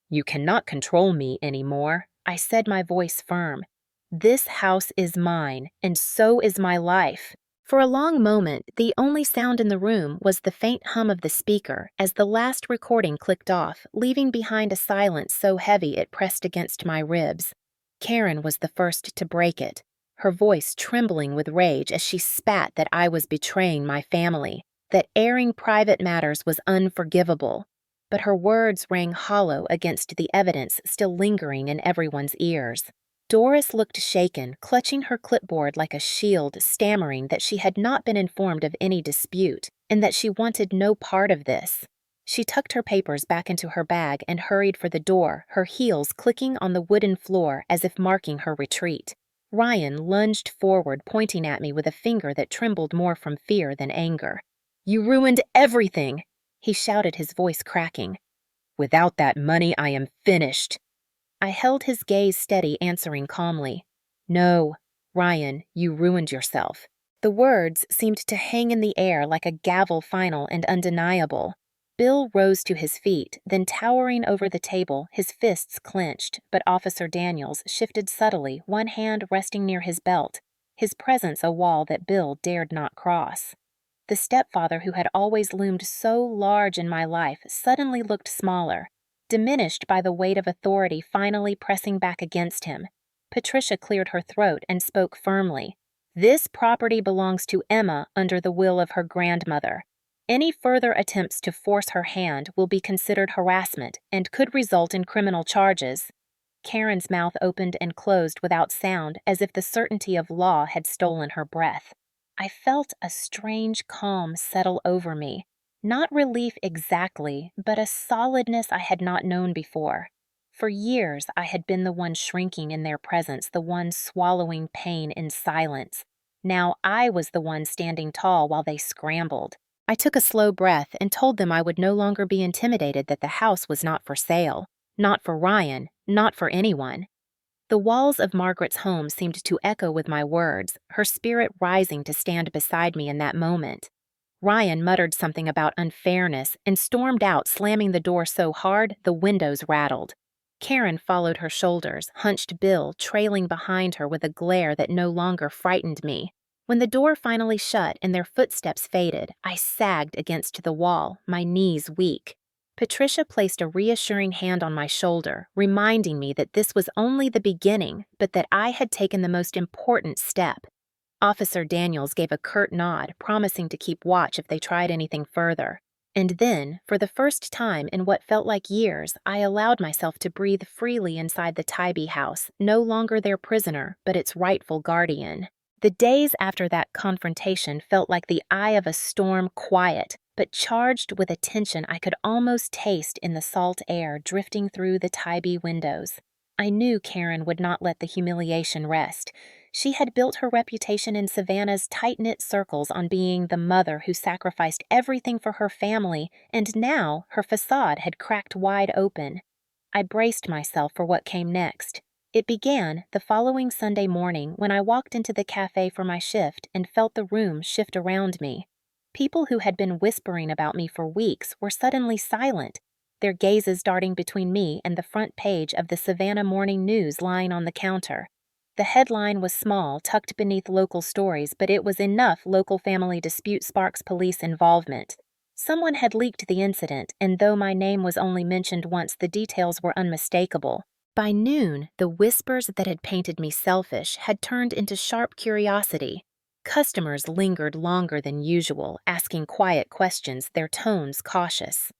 "You cannot control me anymore," I said, my voice firm. "This house is mine, and so is my life." For a long moment, the only sound in the room was the faint hum of the speaker as the last recording clicked off, leaving behind a silence so heavy it pressed against my ribs. Karen was the first to break it, her voice trembling with rage as she spat that I was betraying my family, that airing private matters was unforgivable. But her words rang hollow against the evidence still lingering in everyone's ears. Doris looked shaken, clutching her clipboard like a shield, stammering that she had not been informed of any dispute and that she wanted no part of this. She tucked her papers back into her bag and hurried for the door, her heels clicking on the wooden floor as if marking her retreat. Ryan lunged forward, pointing at me with a finger that trembled more from fear than anger. "You ruined everything!" he shouted, his voice cracking. "Without that money, I am finished." I held his gaze steady, answering calmly. "No, Ryan, you ruined yourself." The words seemed to hang in the air like a gavel, final and undeniable. Bill rose to his feet, then towering over the table, his fists clenched, but Officer Daniels shifted subtly, one hand resting near his belt, his presence a wall that Bill dared not cross. The stepfather who had always loomed so large in my life suddenly looked smaller, diminished by the weight of authority finally pressing back against him. Patricia cleared her throat and spoke firmly. "This property belongs to Emma under the will of her grandmother. Any further attempts to force her hand will be considered harassment and could result in criminal charges." Karen's mouth opened and closed without sound, as if the certainty of law had stolen her breath. I felt a strange calm settle over me. Not relief exactly, but a solidness I had not known before. For years, I had been the one shrinking in their presence, the one swallowing pain in silence. Now I was the one standing tall while they scrambled. I took a slow breath and told them I would no longer be intimidated, that the house was not for sale. Not for Ryan, not for anyone. The walls of Margaret's home seemed to echo with my words, her spirit rising to stand beside me in that moment. Ryan muttered something about unfairness and stormed out, slamming the door so hard the windows rattled. Karen followed her shoulders, hunched Bill trailing behind her with a glare that no longer frightened me. When the door finally shut and their footsteps faded, I sagged against the wall, my knees weak. Patricia placed a reassuring hand on my shoulder, reminding me that this was only the beginning, but that I had taken the most important step. Officer Daniels gave a curt nod, promising to keep watch if they tried anything further. And then, for the first time in what felt like years, I allowed myself to breathe freely inside the Tybee house, no longer their prisoner, but its rightful guardian. The days after that confrontation felt like the eye of a storm, quiet, but charged with a tension I could almost taste in the salt air drifting through the Tybee windows. I knew Karen would not let the humiliation rest. She had built her reputation in Savannah's tight-knit circles on being the mother who sacrificed everything for her family, and now her facade had cracked wide open. I braced myself for what came next. It began the following Sunday morning when I walked into the cafe for my shift and felt the room shift around me. People who had been whispering about me for weeks were suddenly silent, their gazes darting between me and the front page of the Savannah Morning News lying on the counter. The headline was small, tucked beneath local stories, but it was enough local family dispute sparks police involvement. Someone had leaked the incident, and though my name was only mentioned once, the details were unmistakable. By noon, the whispers that had painted me selfish had turned into sharp curiosity. Customers lingered longer than usual, asking quiet questions, their tones cautious.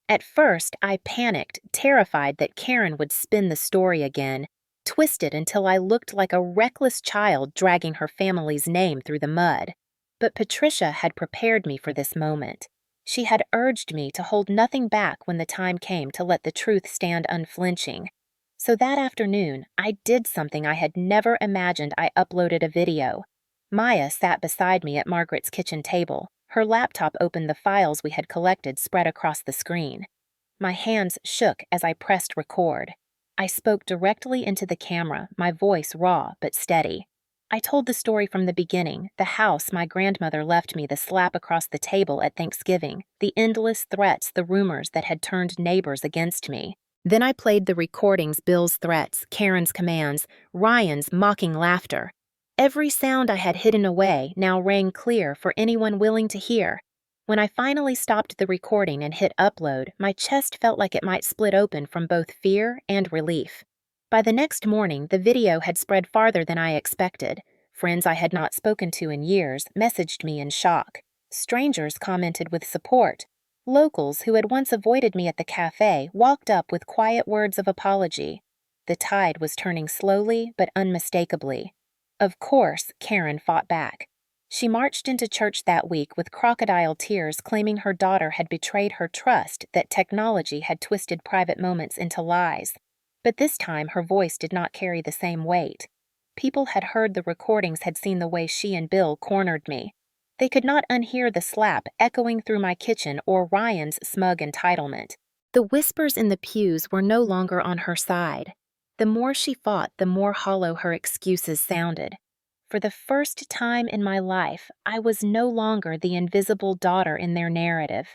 At first, I panicked, terrified that Karen would spin the story again, twisted until I looked like a reckless child dragging her family's name through the mud. But Patricia had prepared me for this moment. She had urged me to hold nothing back when the time came to let the truth stand unflinching. So that afternoon, I did something I had never imagined. I uploaded a video. Maya sat beside me at Margaret's kitchen table. Her laptop opened the files we had collected spread across the screen. My hands shook as I pressed record. I spoke directly into the camera, my voice raw but steady. I told the story from the beginning, the house my grandmother left me, the slap across the table at Thanksgiving, the endless threats, the rumors that had turned neighbors against me. Then I played the recordings, Bill's threats, Karen's commands, Ryan's mocking laughter. Every sound I had hidden away now rang clear for anyone willing to hear. When I finally stopped the recording and hit upload, my chest felt like it might split open from both fear and relief. By the next morning, the video had spread farther than I expected. Friends I had not spoken to in years messaged me in shock. Strangers commented with support. Locals who had once avoided me at the cafe walked up with quiet words of apology. The tide was turning slowly but unmistakably. Of course, Karen fought back. She marched into church that week with crocodile tears, claiming her daughter had betrayed her trust, that technology had twisted private moments into lies. But this time her voice did not carry the same weight. People had heard the recordings, had seen the way she and Bill cornered me. They could not unhear the slap echoing through my kitchen or Ryan's smug entitlement. The whispers in the pews were no longer on her side. The more she fought, the more hollow her excuses sounded. For the first time in my life, I was no longer the invisible daughter in their narrative.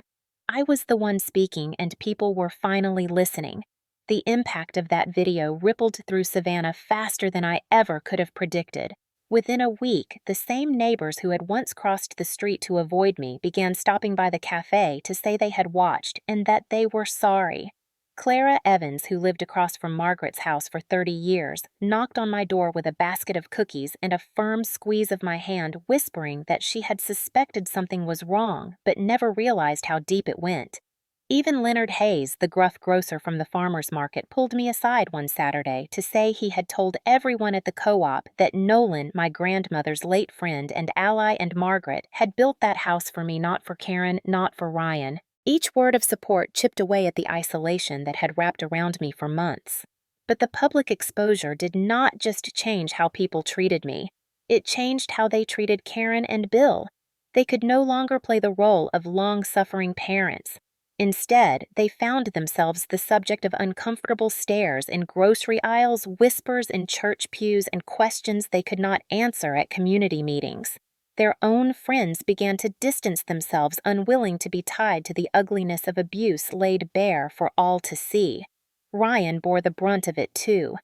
I was the one speaking, and people were finally listening. The impact of that video rippled through Savannah faster than I ever could have predicted. Within a week, the same neighbors who had once crossed the street to avoid me began stopping by the cafe to say they had watched and that they were sorry. Clara Evans, who lived across from Margaret's house for 30 years, knocked on my door with a basket of cookies and a firm squeeze of my hand, whispering that she had suspected something was wrong but never realized how deep it went. Even Leonard Hayes, the gruff grocer from the farmer's market, pulled me aside one Saturday to say he had told everyone at the co-op that Nolan, my grandmother's late friend and ally, and Margaret had built that house for me, not for Karen, not for Ryan. Each word of support chipped away at the isolation that had wrapped around me for months. But the public exposure did not just change how people treated me. It changed how they treated Karen and Bill. They could no longer play the role of long-suffering parents. Instead, they found themselves the subject of uncomfortable stares in grocery aisles, whispers in church pews, and questions they could not answer at community meetings. Their own friends began to distance themselves, unwilling to be tied to the ugliness of abuse laid bare for all to see. Ryan bore the brunt of it too.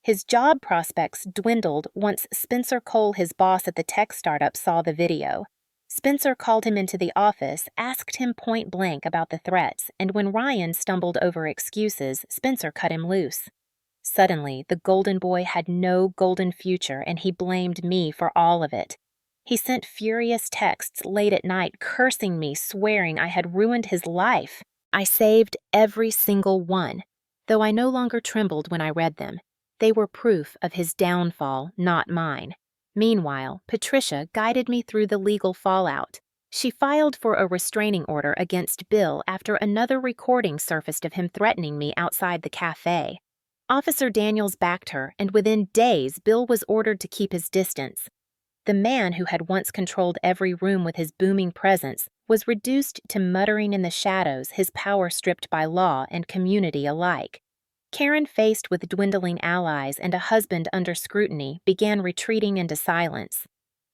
His job prospects dwindled once Spencer Cole, his boss at the tech startup, saw the video. Spencer called him into the office, asked him point blank about the threats, and when Ryan stumbled over excuses, Spencer cut him loose. Suddenly, the golden boy had no golden future, and he blamed me for all of it. He sent furious texts late at night, cursing me, swearing I had ruined his life. I saved every single one, though I no longer trembled when I read them. They were proof of his downfall, not mine. Meanwhile, Patricia guided me through the legal fallout. She filed for a restraining order against Bill after another recording surfaced of him threatening me outside the cafe. Officer Daniels backed her, and within days, Bill was ordered to keep his distance. The man who had once controlled every room with his booming presence was reduced to muttering in the shadows, his power stripped by law and community alike. Karen, faced with dwindling allies and a husband under scrutiny, began retreating into silence.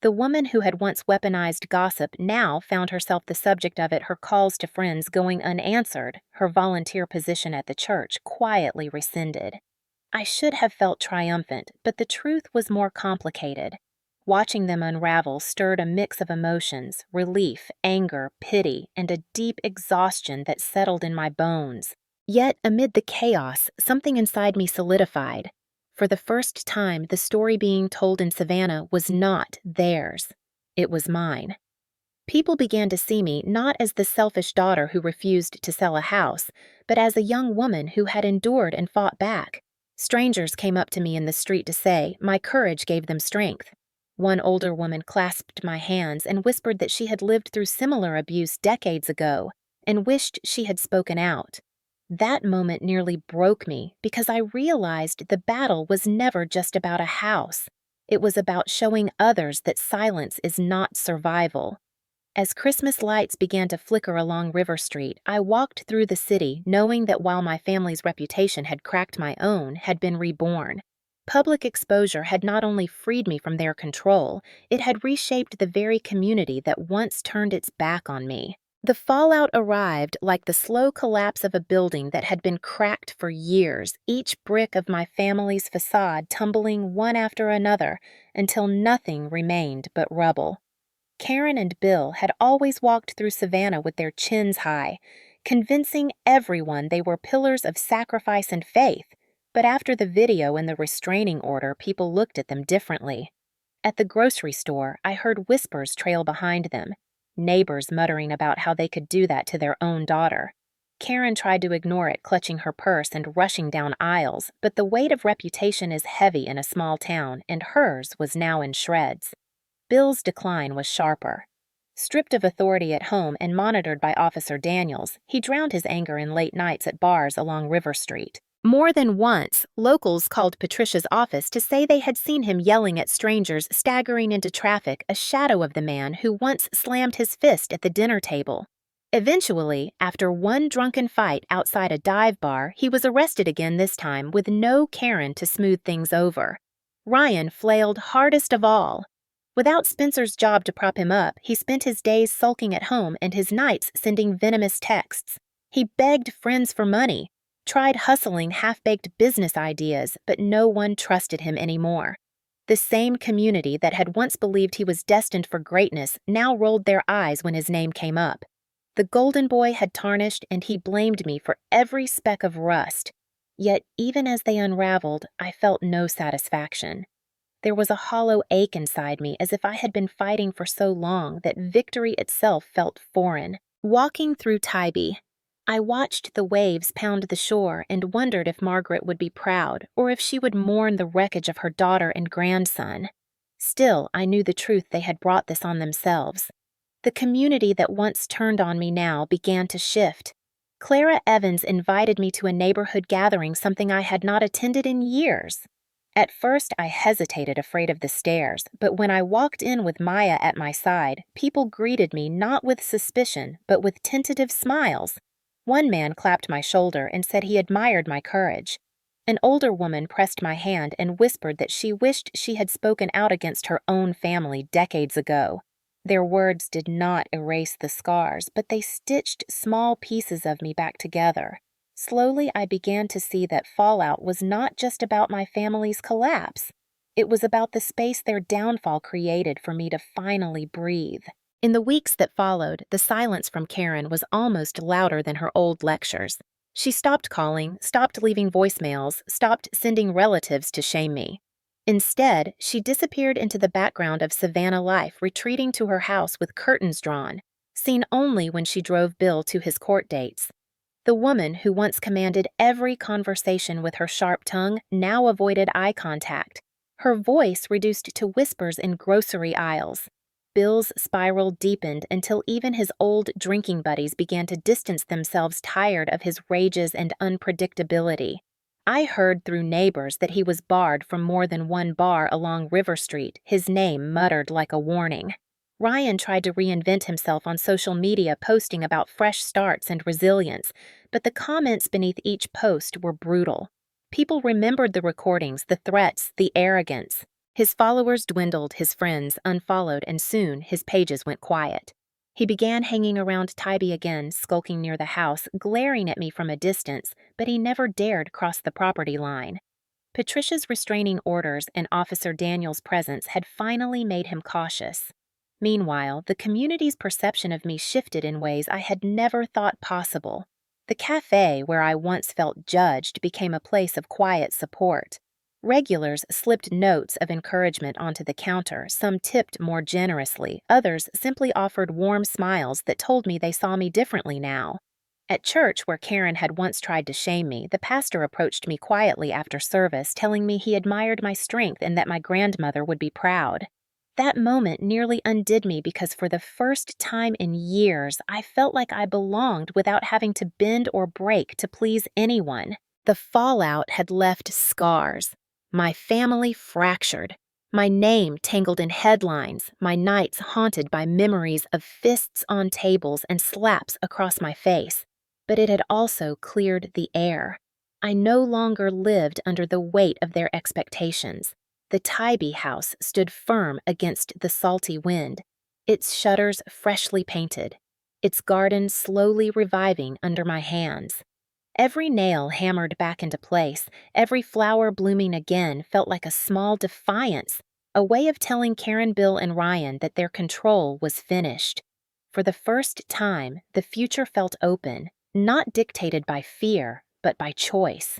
The woman who had once weaponized gossip now found herself the subject of it, her calls to friends going unanswered, her volunteer position at the church quietly rescinded. I should have felt triumphant, but the truth was more complicated. Watching them unravel stirred a mix of emotions, relief, anger, pity, and a deep exhaustion that settled in my bones. Yet, amid the chaos, something inside me solidified. For the first time, the story being told in Savannah was not theirs. It was mine. People began to see me not as the selfish daughter who refused to sell a house, but as a young woman who had endured and fought back. Strangers came up to me in the street to say my courage gave them strength. One older woman clasped my hands and whispered that she had lived through similar abuse decades ago and wished she had spoken out. That moment nearly broke me because I realized the battle was never just about a house. It was about showing others that silence is not survival. As Christmas lights began to flicker along River Street, I walked through the city knowing that while my family's reputation had cracked my own, had been reborn. Public exposure had not only freed me from their control, it had reshaped the very community that once turned its back on me. The fallout arrived like the slow collapse of a building that had been cracked for years, each brick of my family's facade tumbling one after another until nothing remained but rubble. Karen and Bill had always walked through Savannah with their chins high, convincing everyone they were pillars of sacrifice and faith, but after the video and the restraining order, people looked at them differently. At the grocery store, I heard whispers trail behind them, neighbors muttering about how they could do that to their own daughter. Karen tried to ignore it, clutching her purse and rushing down aisles, but the weight of reputation is heavy in a small town, and hers was now in shreds. Bill's decline was sharper. Stripped of authority at home and monitored by Officer Daniels, he drowned his anger in late nights at bars along River Street. More than once, locals called Patricia's office to say they had seen him yelling at strangers staggering into traffic, a shadow of the man who once slammed his fist at the dinner table. Eventually, after one drunken fight outside a dive bar, he was arrested again this time with no Karen to smooth things over. Ryan flailed hardest of all. Without Spencer's job to prop him up, he spent his days sulking at home and his nights sending venomous texts. He begged friends for money, tried hustling half-baked business ideas, but no one trusted him anymore. The same community that had once believed he was destined for greatness now rolled their eyes when his name came up. The golden boy had tarnished, and he blamed me for every speck of rust. Yet, even as they unraveled, I felt no satisfaction. There was a hollow ache inside me, as if I had been fighting for so long that victory itself felt foreign. Walking through Tybee, I watched the waves pound the shore and wondered if Margaret would be proud, or if she would mourn the wreckage of her daughter and grandson. Still, I knew the truth they had brought this on themselves. The community that once turned on me now began to shift. Clara Evans invited me to a neighborhood gathering, something I had not attended in years. At first, I hesitated, afraid of the stares, but when I walked in with Maya at my side, people greeted me not with suspicion, but with tentative smiles. One man clapped my shoulder and said he admired my courage. An older woman pressed my hand and whispered that she wished she had spoken out against her own family decades ago. Their words did not erase the scars, but they stitched small pieces of me back together. Slowly, I began to see that fallout was not just about my family's collapse. It was about the space their downfall created for me to finally breathe. In the weeks that followed, the silence from Karen was almost louder than her old lectures. She stopped calling, stopped leaving voicemails, stopped sending relatives to shame me. Instead, she disappeared into the background of Savannah life, retreating to her house with curtains drawn, seen only when she drove Bill to his court dates. The woman who once commanded every conversation with her sharp tongue now avoided eye contact, her voice reduced to whispers in grocery aisles. Bill's spiral deepened until even his old drinking buddies began to distance themselves, tired of his rages and unpredictability. I heard through neighbors that he was barred from more than one bar along River Street, his name muttered like a warning. Ryan tried to reinvent himself on social media, posting about fresh starts and resilience, but the comments beneath each post were brutal. People remembered the recordings, the threats, the arrogance. His followers dwindled, his friends unfollowed, and soon his pages went quiet. He began hanging around Tybee again, skulking near the house, glaring at me from a distance, but he never dared cross the property line. Patricia's restraining orders and Officer Daniels' presence had finally made him cautious. Meanwhile, the community's perception of me shifted in ways I had never thought possible. The cafe, where I once felt judged, became a place of quiet support. Regulars slipped notes of encouragement onto the counter, some tipped more generously, others simply offered warm smiles that told me they saw me differently now. At church, where Karen had once tried to shame me, the pastor approached me quietly after service, telling me he admired my strength and that my grandmother would be proud. That moment nearly undid me because for the first time in years, I felt like I belonged without having to bend or break to please anyone. The fallout had left scars. My family fractured. My name tangled in headlines, my nights haunted by memories of fists on tables and slaps across my face. But it had also cleared the air. I no longer lived under the weight of their expectations. The Tybee house stood firm against the salty wind, its shutters freshly painted, its garden slowly reviving under my hands. Every nail hammered back into place, every flower blooming again felt like a small defiance, a way of telling Karen, Bill, and Ryan that their control was finished. For the first time, the future felt open, not dictated by fear, but by choice.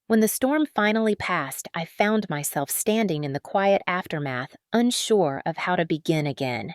When the storm finally passed, I found myself standing in the quiet aftermath, unsure of how to begin again.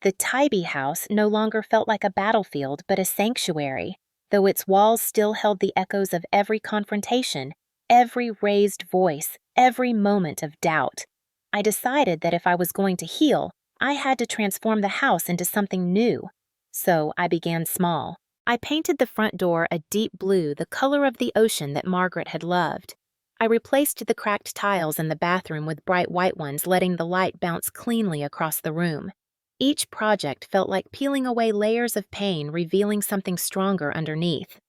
The Tybee house no longer felt like a battlefield, but a sanctuary. Though its walls still held the echoes of every confrontation, every raised voice, every moment of doubt. I decided that if I was going to heal, I had to transform the house into something new. So I began small. I painted the front door a deep blue, the color of the ocean that Margaret had loved. I replaced the cracked tiles in the bathroom with bright white ones, letting the light bounce cleanly across the room. Each project felt like peeling away layers of pain, revealing something stronger underneath.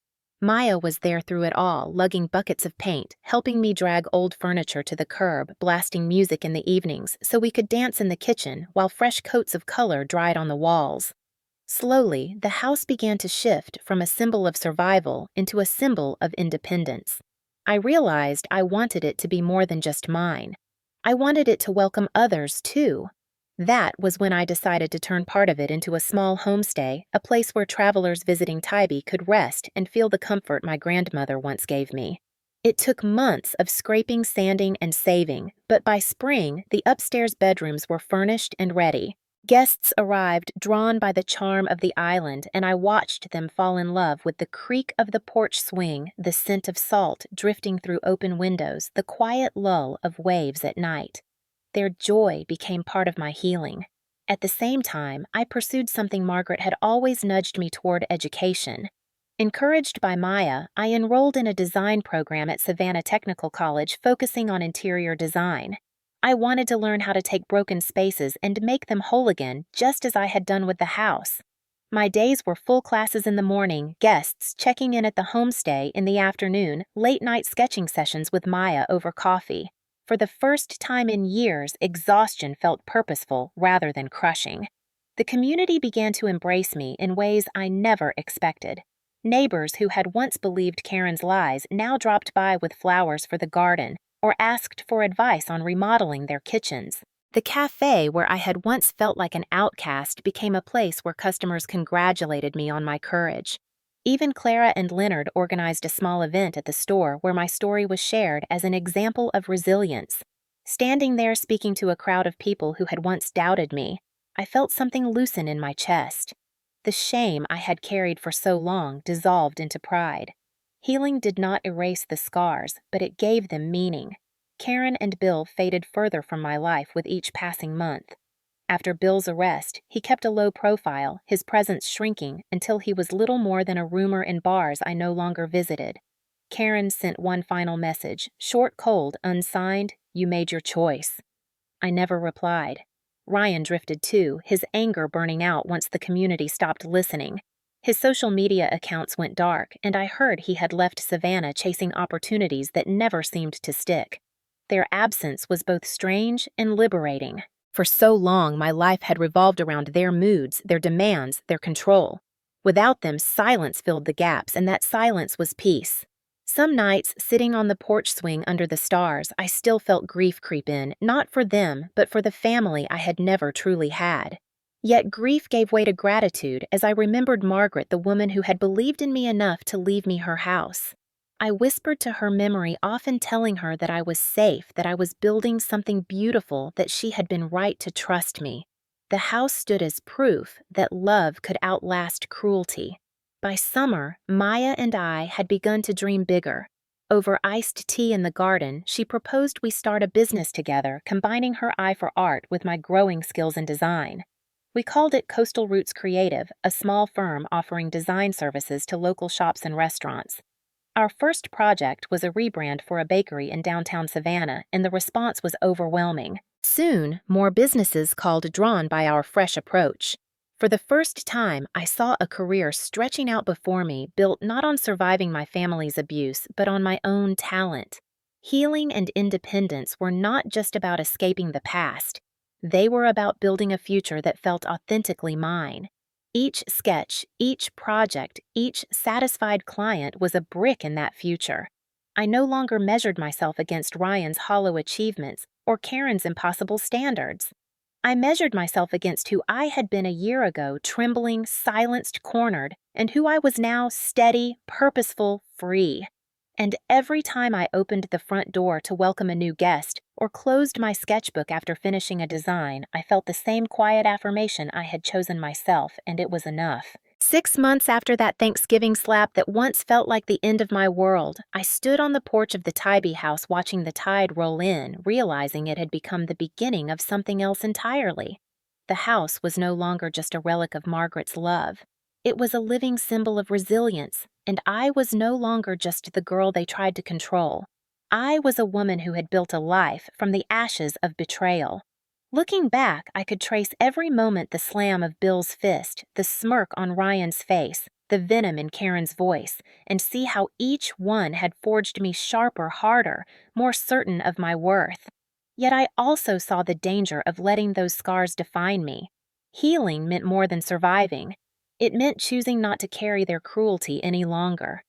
Maya was there through it all, lugging buckets of paint, helping me drag old furniture to the curb, blasting music in the evenings so we could dance in the kitchen while fresh coats of color dried on the walls. Slowly, the house began to shift from a symbol of survival into a symbol of independence. I realized I wanted it to be more than just mine. I wanted it to welcome others, too. That was when I decided to turn part of it into a small homestay, a place where travelers visiting Tybee could rest and feel the comfort my grandmother once gave me. It took months of scraping, sanding, and saving, but by spring, the upstairs bedrooms were furnished and ready. Guests arrived, drawn by the charm of the island, and I watched them fall in love with the creak of the porch swing, the scent of salt drifting through open windows, the quiet lull of waves at night. Their joy became part of my healing. At the same time, I pursued something Margaret had always nudged me toward: education. Encouraged by Maya, I enrolled in a design program at Savannah Technical College focusing on interior design. I wanted to learn how to take broken spaces and make them whole again, just as I had done with the house. My days were full classes in the morning, guests checking in at the homestay in the afternoon, late-night sketching sessions with Maya over coffee. For the first time in years, exhaustion felt purposeful rather than crushing. The community began to embrace me in ways I never expected. Neighbors who had once believed Karen's lies now dropped by with flowers for the garden or asked for advice on remodeling their kitchens. The cafe where I had once felt like an outcast became a place where customers congratulated me on my courage. Even Clara and Leonard organized a small event at the store where my story was shared as an example of resilience. Standing there speaking to a crowd of people who had once doubted me, I felt something loosen in my chest. The shame I had carried for so long dissolved into pride. Healing did not erase the scars, but it gave them meaning. Karen and Bill faded further from my life with each passing month. After Bill's arrest, he kept a low profile, his presence shrinking until he was little more than a rumor in bars I no longer visited. Karen sent one final message, short, cold, unsigned: "You made your choice." I never replied. Ryan drifted too, his anger burning out once the community stopped listening. His social media accounts went dark, and I heard he had left Savannah chasing opportunities that never seemed to stick. Their absence was both strange and liberating. For so long, my life had revolved around their moods, their demands, their control. Without them, silence filled the gaps, and that silence was peace. Some nights, sitting on the porch swing under the stars, I still felt grief creep in, not for them, but for the family I had never truly had. Yet grief gave way to gratitude as I remembered Margaret, the woman who had believed in me enough to leave me her house. I whispered to her memory, often telling her that I was safe, that I was building something beautiful, that she had been right to trust me. The house stood as proof that love could outlast cruelty. By summer, Maya and I had begun to dream bigger. Over iced tea in the garden, she proposed we start a business together, combining her eye for art with my growing skills in design. We called it Coastal Roots Creative, a small firm offering design services to local shops and restaurants. Our first project was a rebrand for a bakery in downtown Savannah, and the response was overwhelming. Soon, more businesses called drawn by our fresh approach. For the first time, I saw a career stretching out before me built not on surviving my family's abuse, but on my own talent. Healing and independence were not just about escaping the past. They were about building a future that felt authentically mine. Each sketch, each project, each satisfied client was a brick in that future. I no longer measured myself against Ryan's hollow achievements or Karen's impossible standards. I measured myself against who I had been a year ago, trembling, silenced, cornered, and who I was now, steady, purposeful, free. And every time I opened the front door to welcome a new guest or closed my sketchbook after finishing a design, I felt the same quiet affirmation I had chosen myself, and it was enough. 6 months after that Thanksgiving slap that once felt like the end of my world, I stood on the porch of the Tybee house watching the tide roll in, realizing it had become the beginning of something else entirely. The house was no longer just a relic of Margaret's love. It was a living symbol of resilience, and I was no longer just the girl they tried to control. I was a woman who had built a life from the ashes of betrayal. Looking back, I could trace every moment the slam of Bill's fist, the smirk on Ryan's face, the venom in Karen's voice, and see how each one had forged me sharper, harder, more certain of my worth. Yet I also saw the danger of letting those scars define me. Healing meant more than surviving. It meant choosing not to carry their cruelty any longer.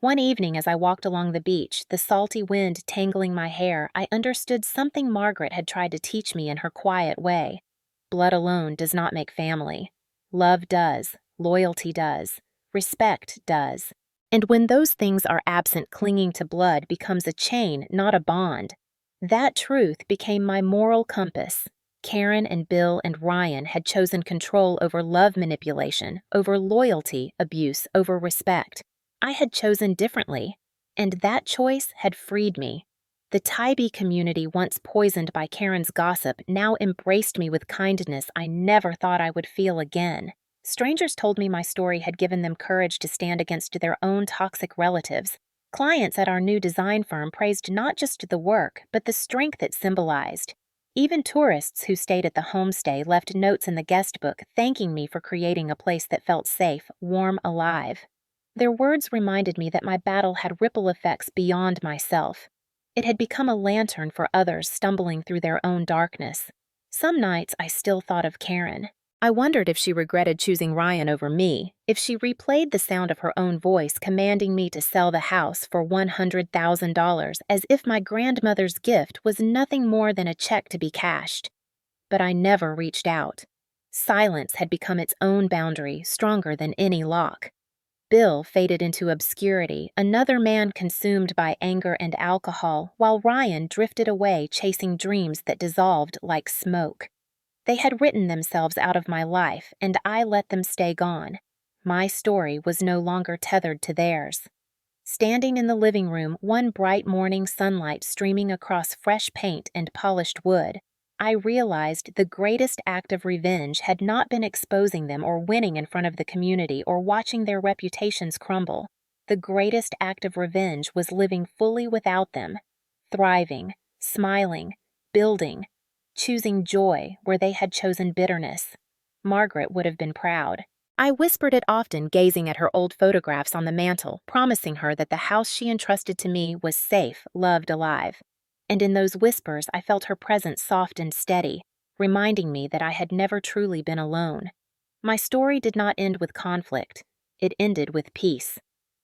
One evening as I walked along the beach, the salty wind tangling my hair, I understood something Margaret had tried to teach me in her quiet way. Blood alone does not make family. Love does. Loyalty does. Respect does. And when those things are absent, clinging to blood becomes a chain, not a bond. That truth became my moral compass. Karen and Bill and Ryan had chosen control over love manipulation, over loyalty, abuse, over respect. I had chosen differently, and that choice had freed me. The Tybee community, once poisoned by Karen's gossip, now embraced me with kindness I never thought I would feel again. Strangers told me my story had given them courage to stand against their own toxic relatives. Clients at our new design firm praised not just the work, but the strength it symbolized. Even tourists who stayed at the homestay left notes in the guest book thanking me for creating a place that felt safe, warm, alive. Their words reminded me that my battle had ripple effects beyond myself. It had become a lantern for others stumbling through their own darkness. Some nights I still thought of Karen. I wondered if she regretted choosing Ryan over me, if she replayed the sound of her own voice commanding me to sell the house for $100,000 as if my grandmother's gift was nothing more than a check to be cashed. But I never reached out. Silence had become its own boundary, stronger than any lock. Bill faded into obscurity, another man consumed by anger and alcohol, while Ryan drifted away chasing dreams that dissolved like smoke. They had written themselves out of my life, and I let them stay gone. My story was no longer tethered to theirs. Standing in the living room, one bright morning sunlight streaming across fresh paint and polished wood, I realized the greatest act of revenge had not been exposing them or winning in front of the community or watching their reputations crumble. The greatest act of revenge was living fully without them, thriving, smiling, building, choosing joy where they had chosen bitterness. Margaret would have been proud. I whispered it often, gazing at her old photographs on the mantel, promising her that the house she entrusted to me was safe, loved, alive. And in those whispers I felt her presence soft and steady, reminding me that I had never truly been alone. My story did not end with conflict. It ended with peace.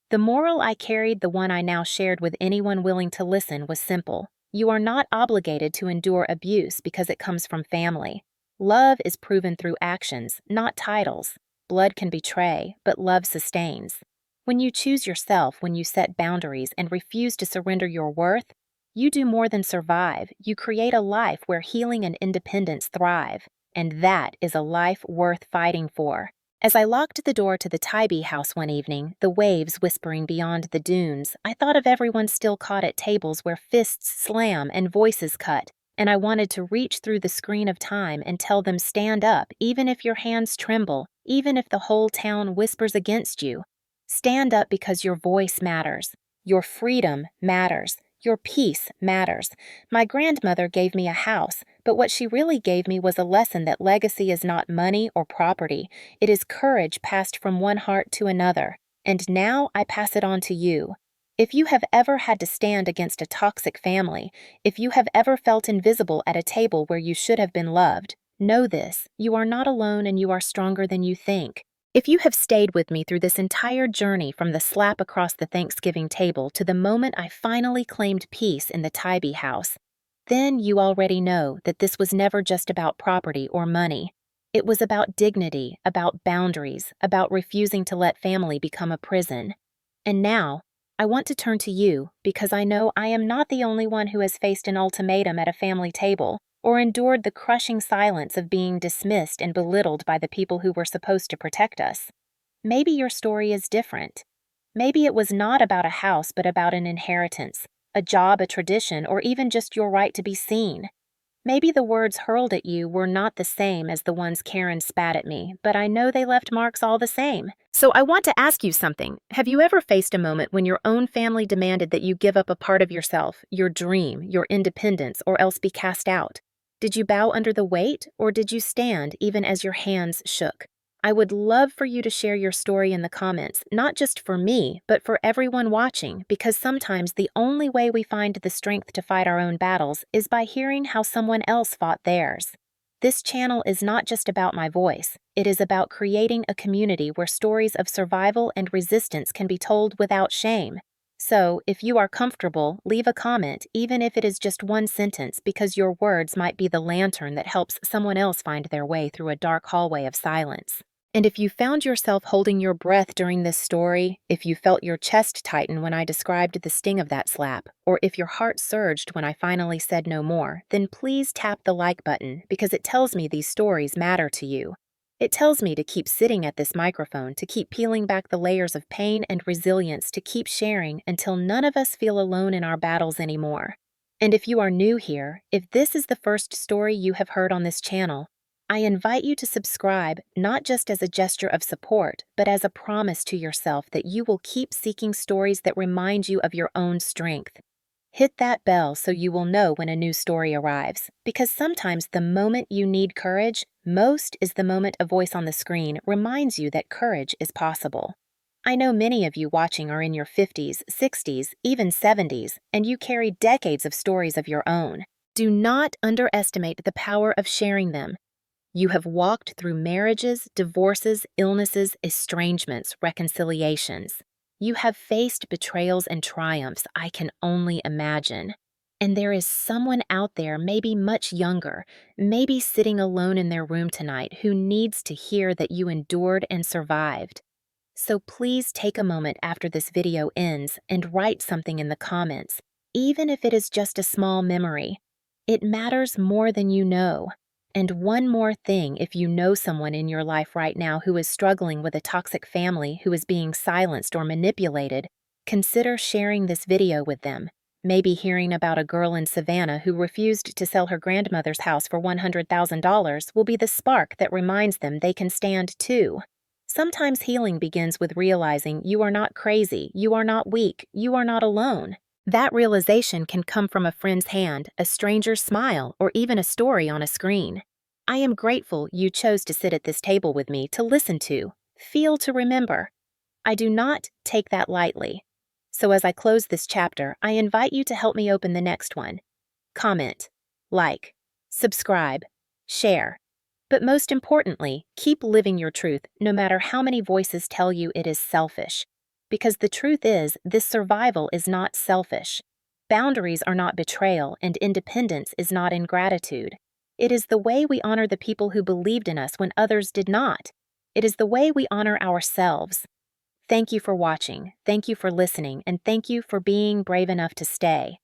The moral I carried, the one I now shared with anyone willing to listen, was simple. You are not obligated to endure abuse because it comes from family. Love is proven through actions, not titles. Blood can betray, but love sustains. When you choose yourself, when you set boundaries and refuse to surrender your worth, you do more than survive. You create a life where healing and independence thrive. And that is a life worth fighting for. As I locked the door to the Tybee house one evening, the waves whispering beyond the dunes, I thought of everyone still caught at tables where fists slam and voices cut, and I wanted to reach through the screen of time and tell them, stand up, even if your hands tremble, even if the whole town whispers against you. Stand up because your voice matters. Your freedom matters. Your peace matters. My grandmother gave me a house, but what she really gave me was a lesson that legacy is not money or property. It is courage passed from one heart to another. And now I pass it on to you. If you have ever had to stand against a toxic family, if you have ever felt invisible at a table where you should have been loved, know this: you are not alone and you are stronger than you think. If you have stayed with me through this entire journey from the slap across the Thanksgiving table to the moment I finally claimed peace in the Tybee house, then you already know that this was never just about property or money. It was about dignity, about boundaries, about refusing to let family become a prison. And now, I want to turn to you because I know I am not the only one who has faced an ultimatum at a family table or endured the crushing silence of being dismissed and belittled by the people who were supposed to protect us. Maybe your story is different. Maybe it was not about a house but about an inheritance, a job, a tradition, or even just your right to be seen. Maybe the words hurled at you were not the same as the ones Karen spat at me, but I know they left marks all the same. So I want to ask you something. Have you ever faced a moment when your own family demanded that you give up a part of yourself, your dream, your independence, or else be cast out? Did you bow under the weight, or did you stand even as your hands shook? I would love for you to share your story in the comments, not just for me, but for everyone watching, because sometimes the only way we find the strength to fight our own battles is by hearing how someone else fought theirs. This channel is not just about my voice. It is about creating a community where stories of survival and resistance can be told without shame. So, if you are comfortable, leave a comment, even if it is just one sentence, because your words might be the lantern that helps someone else find their way through a dark hallway of silence. And if you found yourself holding your breath during this story, if you felt your chest tighten when I described the sting of that slap, or if your heart surged when I finally said no more, then please tap the like button because it tells me these stories matter to you. It tells me to keep sitting at this microphone, to keep peeling back the layers of pain and resilience, to keep sharing until none of us feel alone in our battles anymore. And if you are new here, if this is the first story you have heard on this channel, I invite you to subscribe not just as a gesture of support, but as a promise to yourself that you will keep seeking stories that remind you of your own strength. Hit that bell so you will know when a new story arrives, because sometimes the moment you need courage most is the moment a voice on the screen reminds you that courage is possible. I know many of you watching are in your 50s, 60s, even 70s, and you carry decades of stories of your own. Do not underestimate the power of sharing them. You have walked through marriages, divorces, illnesses, estrangements, reconciliations. You have faced betrayals and triumphs I can only imagine. And there is someone out there, maybe much younger, maybe sitting alone in their room tonight, who needs to hear that you endured and survived. So please take a moment after this video ends and write something in the comments, even if it is just a small memory. It matters more than you know. And one more thing, if you know someone in your life right now who is struggling with a toxic family, who is being silenced or manipulated, consider sharing this video with them. Maybe hearing about a girl in Savannah who refused to sell her grandmother's house for $100,000 will be the spark that reminds them they can stand too. Sometimes healing begins with realizing you are not crazy, you are not weak, you are not alone. That realization can come from a friend's hand, a stranger's smile, or even a story on a screen. I am grateful you chose to sit at this table with me to listen to, feel, to remember. I do not take that lightly. So as I close this chapter, I invite you to help me open the next one. Comment, like, subscribe, share. But most importantly, keep living your truth no matter how many voices tell you it is selfish. Because the truth is, this survival is not selfish. Boundaries are not betrayal, and independence is not ingratitude. It is the way we honor the people who believed in us when others did not. It is the way we honor ourselves. Thank you for watching, thank you for listening, and thank you for being brave enough to stay.